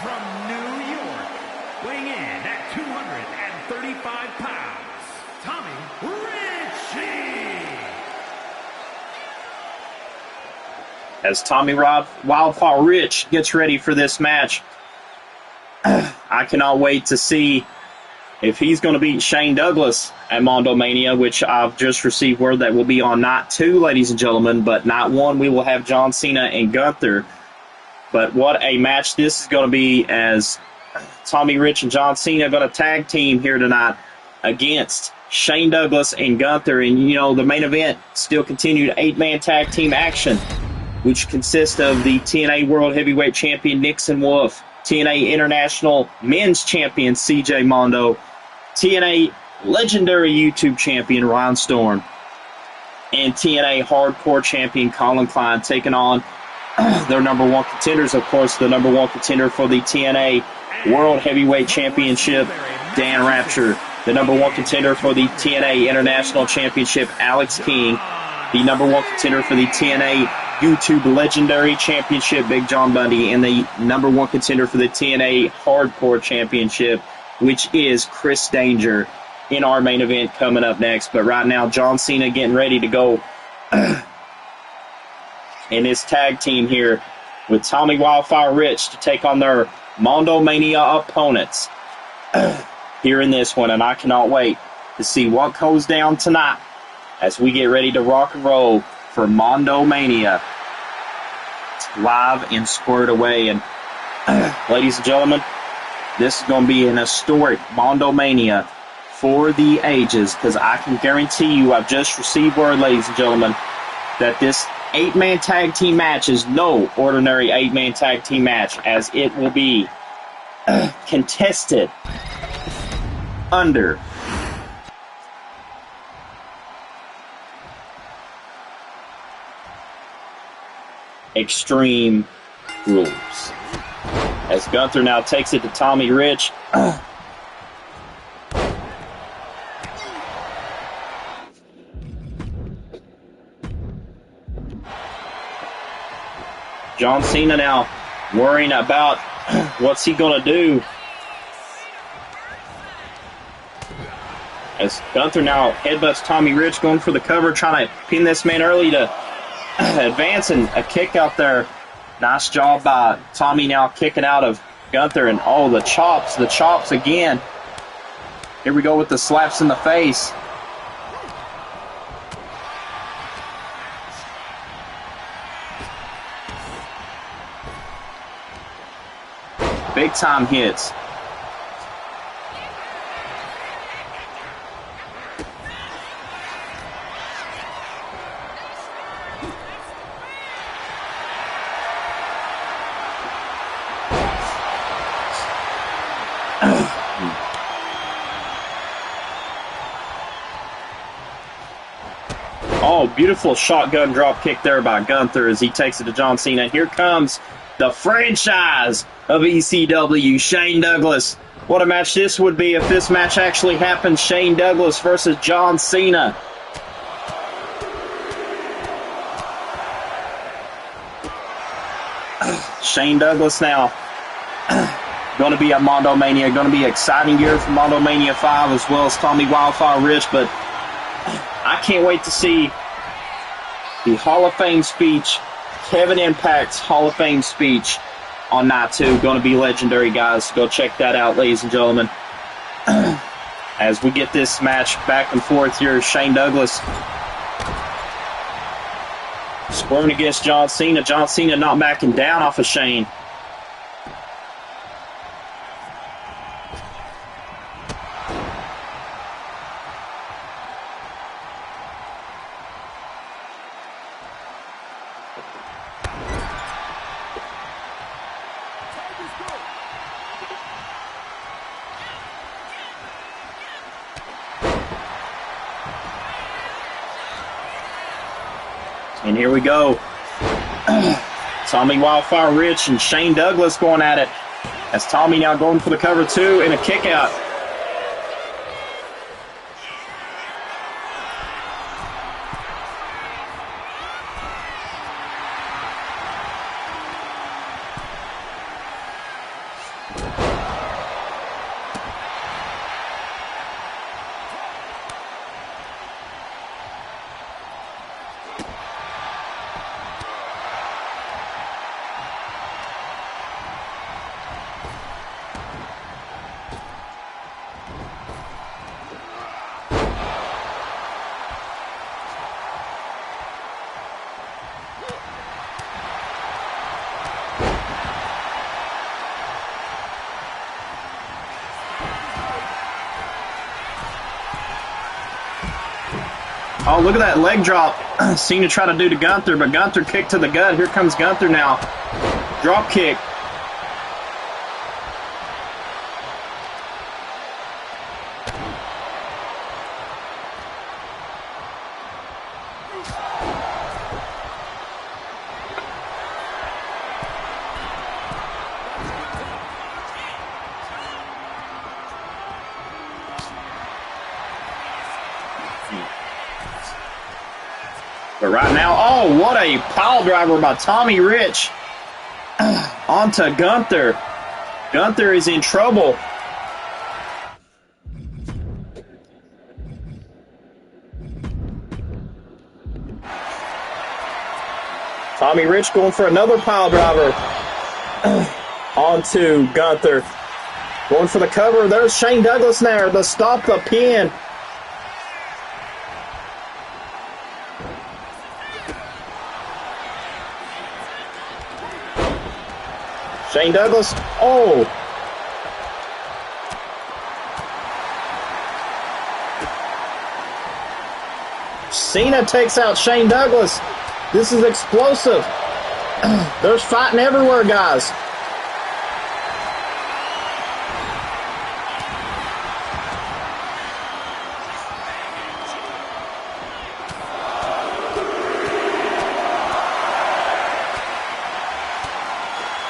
from New York, weighing in at 235 pounds, Tommy Ritchie. As Tommy Wildfire Rich gets ready for this match, I cannot wait to see if he's going to beat Shane Douglas at Mondo Mania, which I've just received word that will be on night 2, ladies and gentlemen. But night 1, we will have John Cena and Gunther. But what a match this is going to be, as Tommy Rich and John Cena are going to tag team here tonight against Shane Douglas and Gunther. And, you know, the main event still continued 8-man tag team action, which consists of the TNA World Heavyweight Champion Nixon Wolf, TNA International Men's Champion CJ Mondo, TNA Legendary YouTube Champion Ryan Storm, and TNA Hardcore Champion Colin Klein, taking on their number 1 contenders, of course, the number 1 contender for the TNA World Heavyweight Championship, Dan Rapture, the number 1 contender for the TNA International Championship, Alex King, the number 1 contender for the TNA YouTube Legendary Championship, Big John Bundy, and the number 1 contender for the TNA Hardcore Championship, which is Chris Danger, in our main event coming up next. But right now, John Cena getting ready to go in his tag team here with Tommy Wildfire Rich to take on their Mondo Mania opponents here in this one. And I cannot wait to see what goes down tonight as we get ready to rock and roll for Mondo Mania. It's live and squared away. And ladies and gentlemen, this is going to be an historic Mondo Mania for the ages, because I can guarantee you, I've just received word, ladies and gentlemen, that this 8-man tag team match is no ordinary 8-man tag team match, as it will be contested under Extreme Rules. As Gunther now takes it to Tommy Rich. John Cena now worrying about what's he going to do. As Gunther now headbutts Tommy Rich, going for the cover, trying to pin this man early to advance, and a kick out there. Nice job by Tommy now kicking out of Gunther, and oh, the chops again. Here we go with the slaps in the face. Big time hits. Oh, beautiful shotgun drop kick there by Gunther as he takes it to John Cena. Here comes the franchise of ECW, Shane Douglas. What a match this would be if this match actually happened. Shane Douglas versus John Cena. Shane Douglas now going to be at Mondo Mania. Going to be an exciting year for Mondo Mania 5, as well as Tommy Wildfire Rich. But I can't wait to see the Hall of Fame speech, Kevin Impact's Hall of Fame speech on night 2. Going to be legendary, guys. Go check that out, ladies and gentlemen. As we get this match back and forth here, Shane Douglas squirming against John Cena. John Cena not backing down off of Shane. And here we go. Tommy Wildfire Rich and Shane Douglas going at it. As Tommy now going for the cover 2 and a kick out. Oh, look at that leg drop. Cena tried to do to Gunther, but Gunther kicked to the gut. Here comes Gunther now. Drop kick. But right now, oh, what a pile driver by Tommy Rich onto Gunther. Gunther is in trouble. Tommy Rich going for another pile driver onto Gunther. Going for the cover. There's Shane Douglas now to stop the pin. Shane Douglas, oh. Cena takes out Shane Douglas. This is explosive. There's fighting everywhere, guys.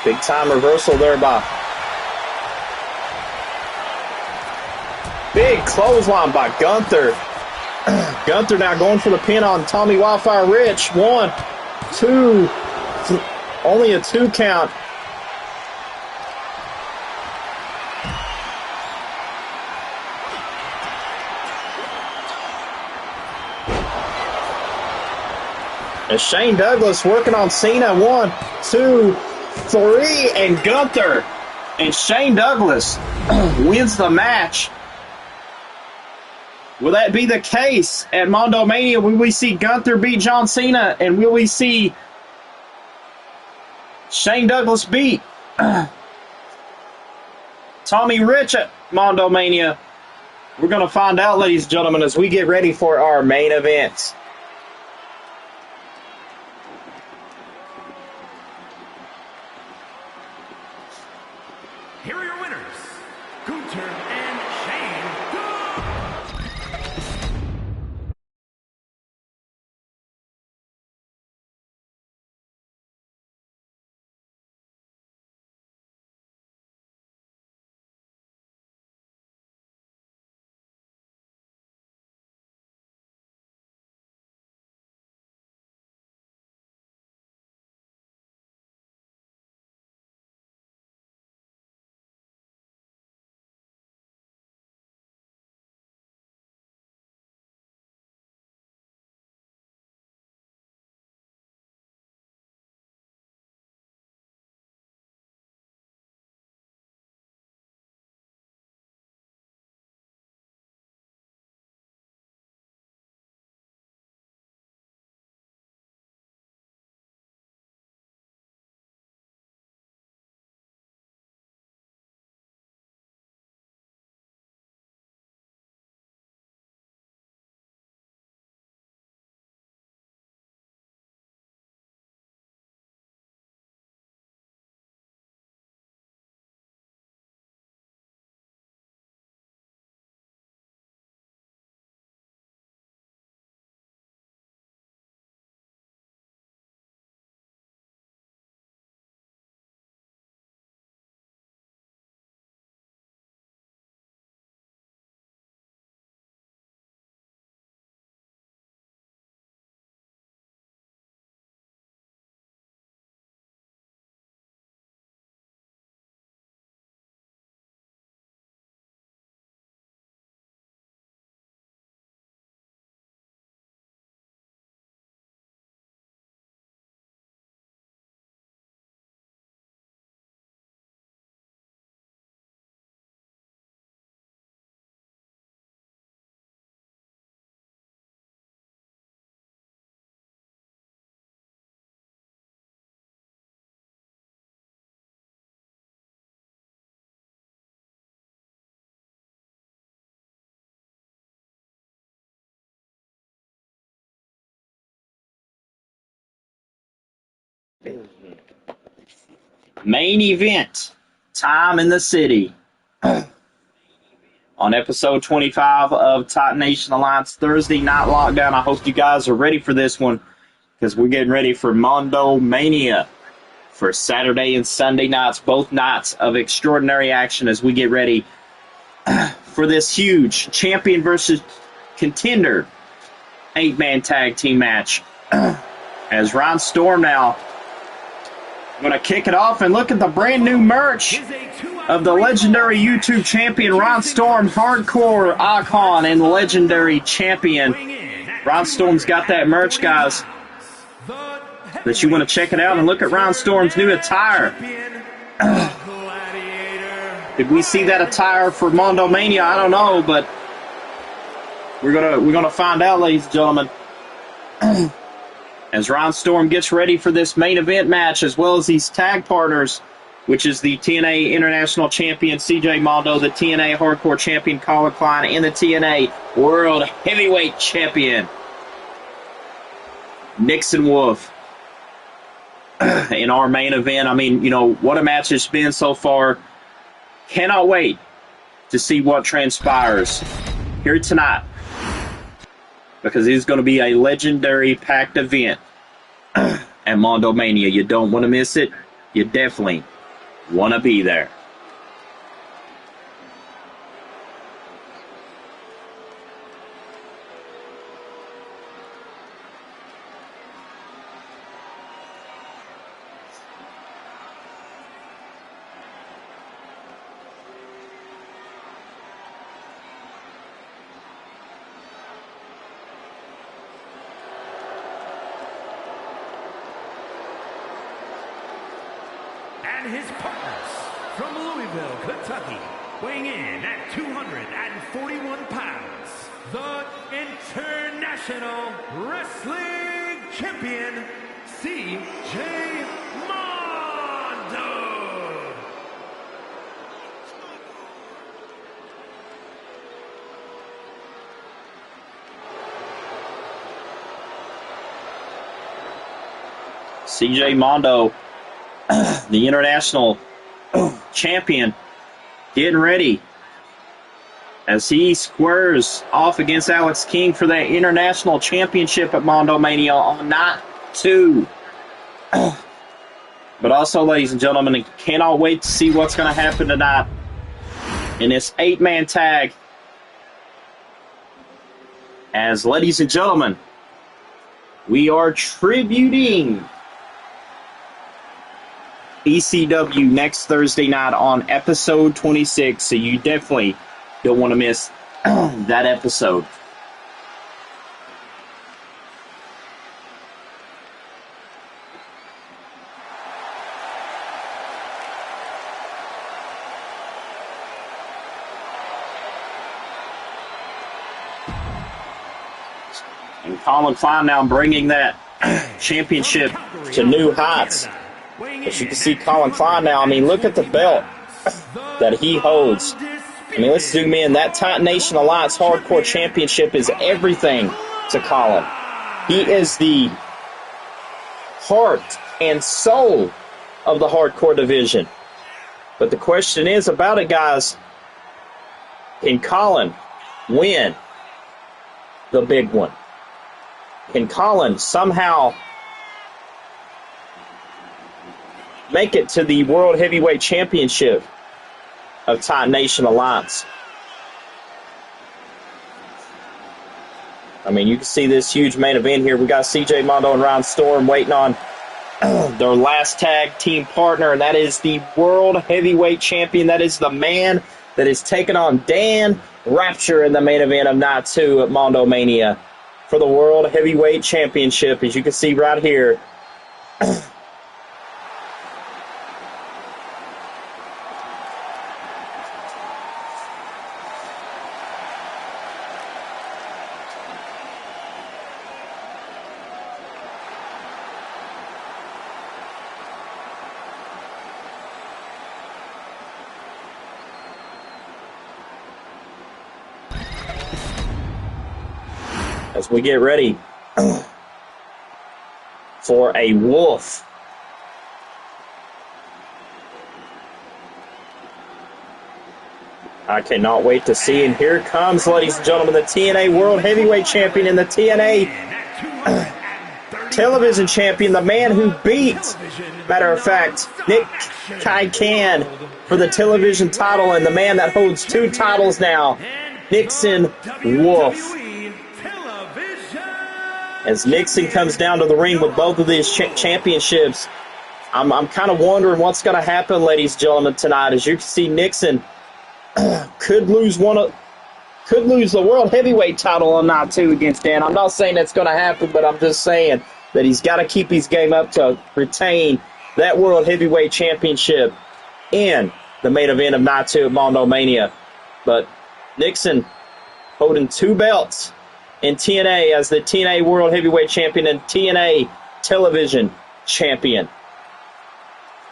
Big time reversal there by. Big clothesline by Gunther. Gunther now going for the pin on Tommy Wildfire Rich. 1, 2, only a 2 count. And Shane Douglas working on Cena. 1, 2, 3, and Gunther. And Shane Douglas wins the match. Will that be the case at Mondo Mania? Will we see Gunther beat John Cena? And will we see Shane Douglas beat Tommy Rich at Mondo Mania? We're going to find out, ladies and gentlemen, as we get ready for our main events. Here are your winners, Gunther Main event, time in the city. On episode 25 of Titan Nation Alliance Thursday Night Lockdown. I hope you guys are ready for this one because we're getting ready for Mondo Mania for Saturday and Sunday nights, both nights of extraordinary action as we get ready for this huge champion versus contender 8-man tag team match. As Ron Storm now going to kick it off, and look at the brand new merch of the legendary YouTube champion Ron Storm, hardcore icon and legendary champion. Ron Storm's got that merch, guys, that you want to check it out and look at Ron Storm's new attire. Did we see that attire for Mondo Mania? I don't know, but we're gonna find out, ladies and gentlemen. As Ron Storm gets ready for this main event match, as well as these tag partners, which is the TNA International Champion CJ Mondo, the TNA Hardcore Champion Colin Klein, and the TNA World Heavyweight Champion Nixon Wolf. In our main event, I mean, you know, what a match it's been so far. Cannot wait to see what transpires here tonight, because it's going to be a legendary packed event at Mondo Mania. You don't want to miss it. You definitely want to be there. And his partners from Louisville, Kentucky, weighing in at 241 pounds, the International Wrestling Champion, CJ Mondo. CJ Mondo, the international champion, getting ready as he squares off against Alex King for that international championship at Mondo Mania on night 2. But also, ladies and gentlemen, I cannot wait to see what's going to happen tonight in this 8-man tag. As, ladies and gentlemen, we are tributing ECW next Thursday night on episode 26, so you definitely don't want to miss that episode. And Colin Klein now bringing that championship to new heights. As you can see, Colin Klein now, I mean, look at the belt that he holds. I mean, let's zoom in. That Titan Nation Alliance Hardcore Championship is everything to Colin. He is the heart and soul of the hardcore division. But the question is about it, guys, can Colin win the big one? Can Colin somehow make it to the World Heavyweight Championship of Titan Nation Alliance? I mean, you can see this huge main event here. We got CJ Mondo and Ron Storm waiting on their last tag team partner, and that is the World Heavyweight Champion. That is the man that is taking on Dan Rapture in the main event of night 2 at Mondo Mania for the World Heavyweight Championship. As you can see right here, as we get ready for a wolf I cannot wait to see. And here comes, ladies and gentlemen, the TNA World Heavyweight Champion and the TNA Television Champion, the man who beat, matter of fact, Nick Khan for the television title, and the man that holds 2 titles now, Nixon Wolf. As Nixon comes down to the ring with both of these championships, I'm kind of wondering what's going to happen, ladies and gentlemen, tonight. As you can see, Nixon could lose the World Heavyweight title on night 2 against Dan. I'm not saying that's going to happen, but I'm just saying that he's got to keep his game up to retain that World Heavyweight Championship in the main event of night 2 of Mondo Mania. But Nixon holding 2 belts in TNA as the TNA World Heavyweight Champion and TNA Television Champion.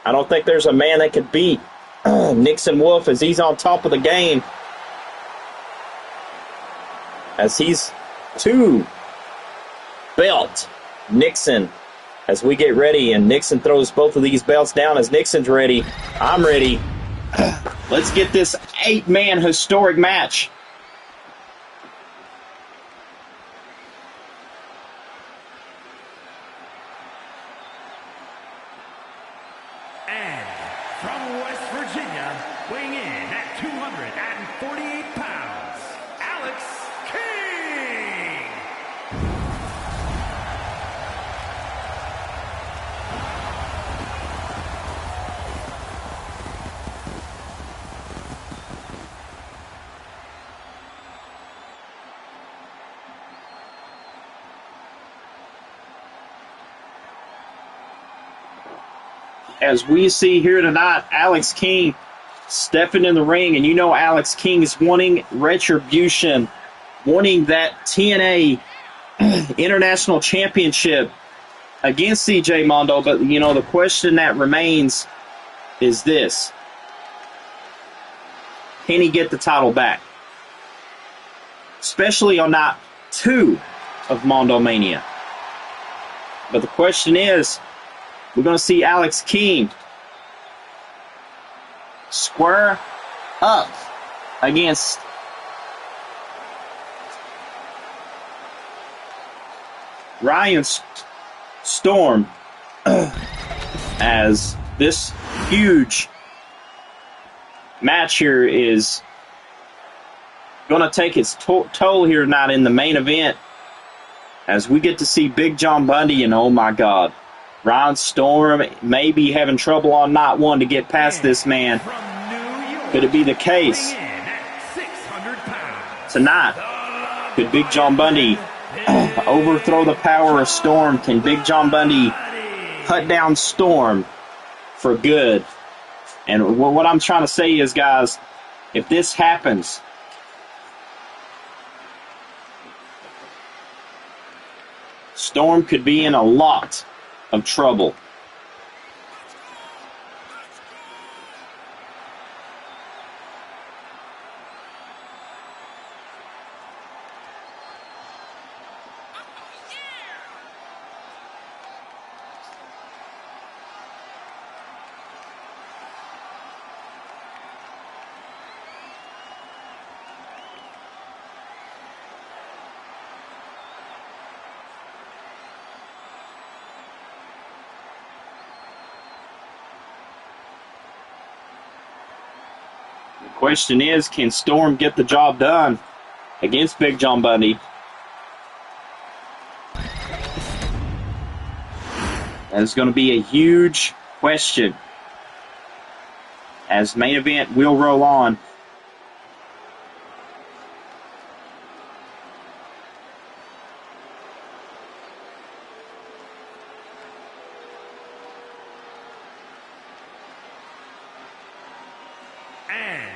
I don't think there's a man that could beat Nixon Wolf as he's on top of the game. As he's 2-belt Nixon as we get ready, and Nixon throws both of these belts down. As Nixon's ready, I'm ready. Let's get this 8-man historic match. And from West Virginia, weighing in at 248 pounds, Alex King. As we see here tonight, Alex King stepping in the ring, and you know Alex King is wanting retribution, wanting that TNA International Championship against CJ Mondo. But, you know, the question that remains is this: can he get the title back? Especially on night 2 of Mondo Mania. But the question is, we're going to see Alex King square up against Ryan Storm as this huge match here is going to take its toll here tonight in the main event, as we get to see Big John Bundy, and oh my God, Ryan Storm may be having trouble on night 1 to get past this man. Could it be the case tonight? Could Big John Bundy overthrow the power of Storm? Can Big John Bundy cut down Storm for good? And what I'm trying to say is, guys, if this happens, Storm could be in a lot of trouble. Question is, can Storm get the job done against Big John Bundy? That is going to be a huge question as main event will roll on. And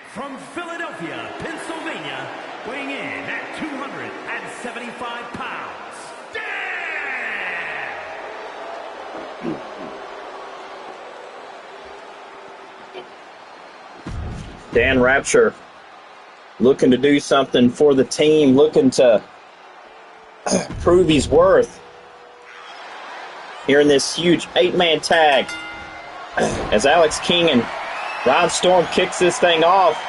from Philadelphia, Pennsylvania, weighing in at 275 pounds, Dan Rapture looking to do something for the team, looking to prove his worth here in this huge 8-man tag as Alex King and Ryan Storm kicks this thing off.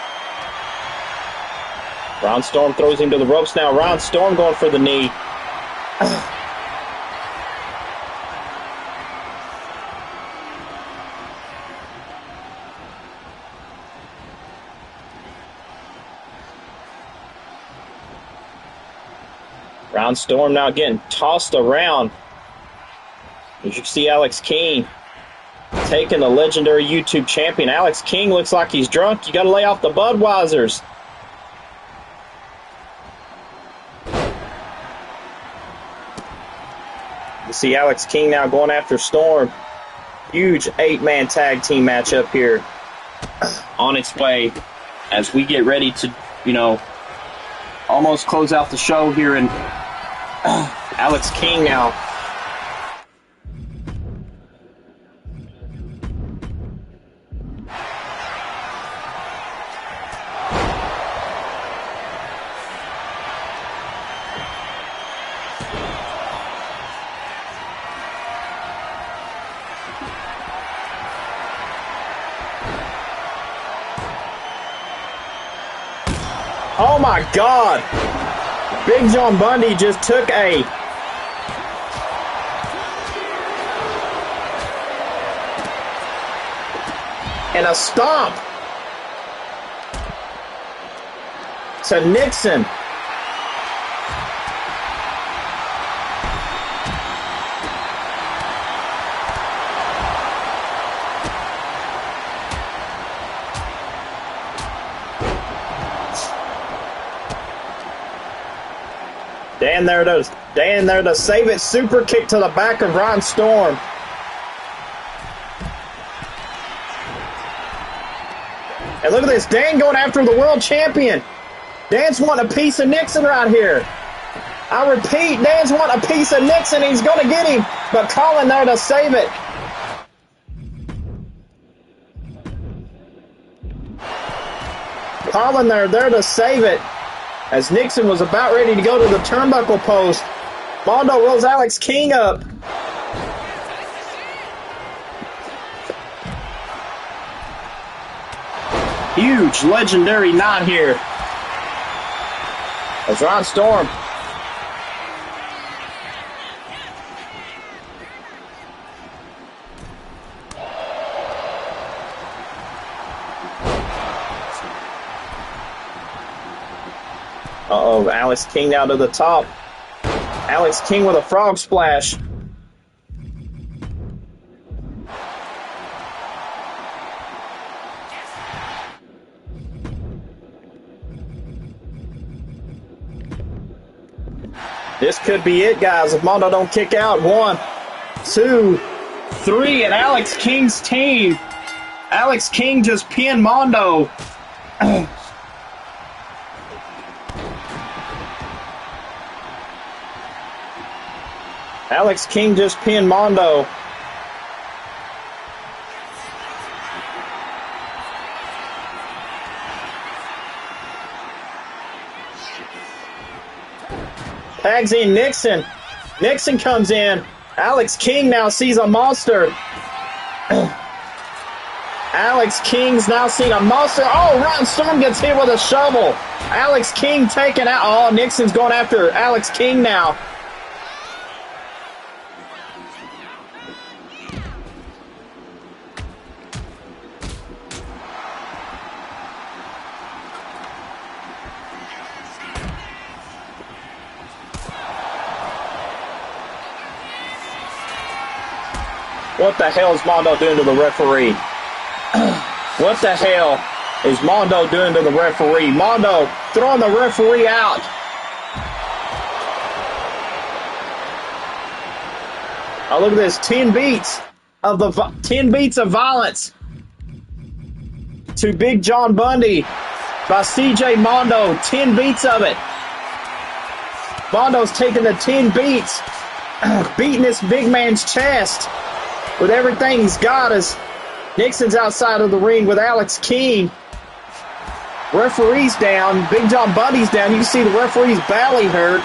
Ron Storm throws him to the ropes now. Ron Storm going for the knee. Ron Storm now getting tossed around. As you can see, Alex King taking the legendary YouTube champion. Alex King looks like he's drunk. You got to lay off the Budweisers. You see Alex King now going after Storm. Huge 8-man tag team matchup here on its way as we get ready to, almost close out the show here. And Alex King now. Oh my God! Big John Bundy just took a stomp to Nixon. Dan there to save it. Super kick to the back of Ron Storm. And look at this. Dan going after the world champion. Dan's wanting a piece of Nixon right here. I repeat, Dan's wanting a piece of Nixon. He's going to get him. But Colin there to save it. Colin there to save it. As Nixon was about ready to go to the turnbuckle post. Mondo rolls Alex King up. Huge legendary knot here. As Ron Storm Alex King now to the top. Alex King with a frog splash. This could be it, guys, if Mondo don't kick out. 1, 2, 3, and Alex King's team. Alex King just pinned Mondo. Alex King just pinned Mondo. Tags in Nixon. Nixon comes in. Alex King now sees a monster. Alex King's now seen a monster. Oh, Ron Storm gets hit with a shovel. Alex King taken out. Oh, Nixon's going after Alex King now. What the hell is Mondo doing to the referee? What the hell is Mondo doing to the referee? Mondo throwing the referee out. Oh, look at this. 10 beats of 10 beats of violence to Big John Bundy by CJ Mondo. 10 beats of it. Mondo's taking the 10 beats, beating this big man's chest with everything he's got. As Nixon's outside of the ring with Alex King. Referee's down. Big John Bundy's down. You can see the referee's belly hurt.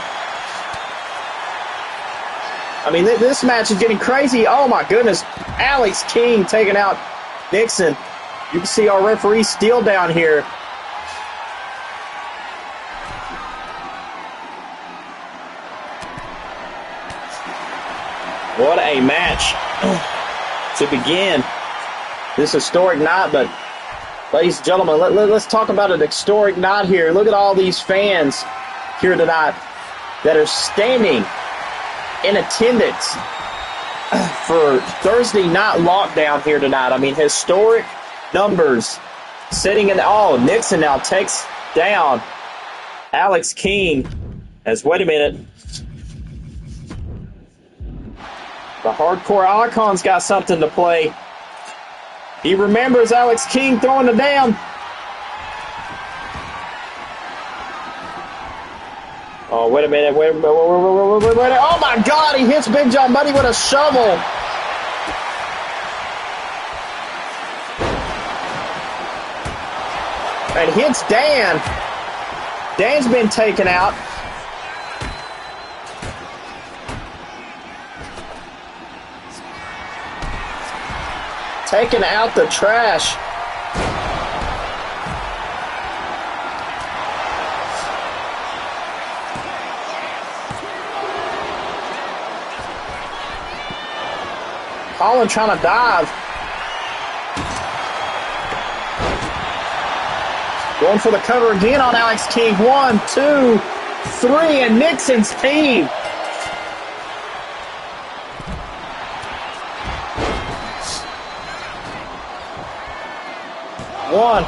I mean, this match is getting crazy. Oh, my goodness. Alex King taking out Nixon. You can see our referee still down here. What a match to begin this historic night. But, ladies and gentlemen, let's talk about an historic night here. Look at all these fans here tonight that are standing in attendance for Thursday night lockdown here tonight. I mean, historic numbers sitting in. Oh, Nixon now takes down Alex King. Wait a minute. The hardcore icon's got something to play. He remembers Alex King throwing it down. Oh, wait a minute. Wait. Oh, my God. He hits Big John Buddy with a shovel. And hits Dan. Dan's been taken out. Taking out the trash. Colin trying to dive. Going for the cover again on Alex King. 1, 2, 3, and Nixon's team. One.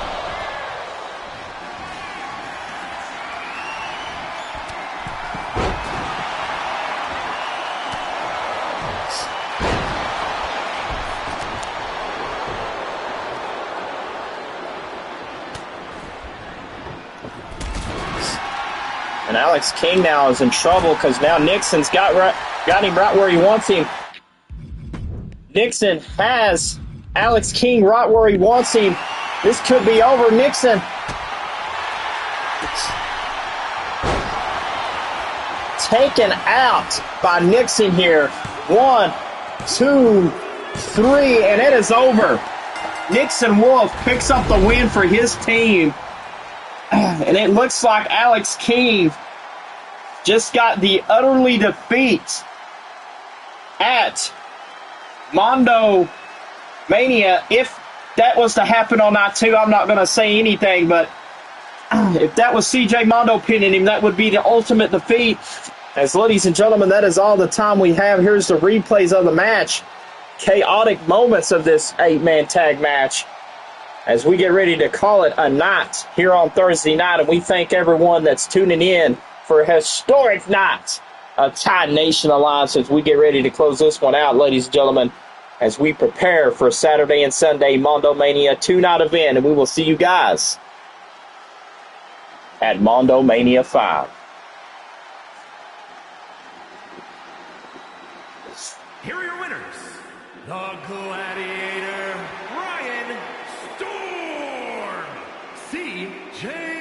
And Alex King now is in trouble because now Nixon's got him right where he wants him. Nixon has Alex King right where he wants him. This could be over. Nixon taken out by Nixon here. 1, 2, 3, and it is over. Nixon Wolf picks up the win for his team. And it looks like Alex King just got the utterly defeat at Mondo Mania. If that was to happen on night 2, I'm not going to say anything, but if that was CJ Mondo pinning him, that would be the ultimate defeat. As ladies and gentlemen, that is all the time we have. Here's the replays of the match. Chaotic moments of this 8-man tag match as we get ready to call it a night here on Thursday night. And we thank everyone that's tuning in for a historic night of Tide Nation Alliance as we get ready to close this one out, ladies and gentlemen, as we prepare for Saturday and Sunday Mondo Mania 2-night event. And we will see you guys at Mondo Mania 5. Here are your winners. The Gladiator, Ryan Storm. CJ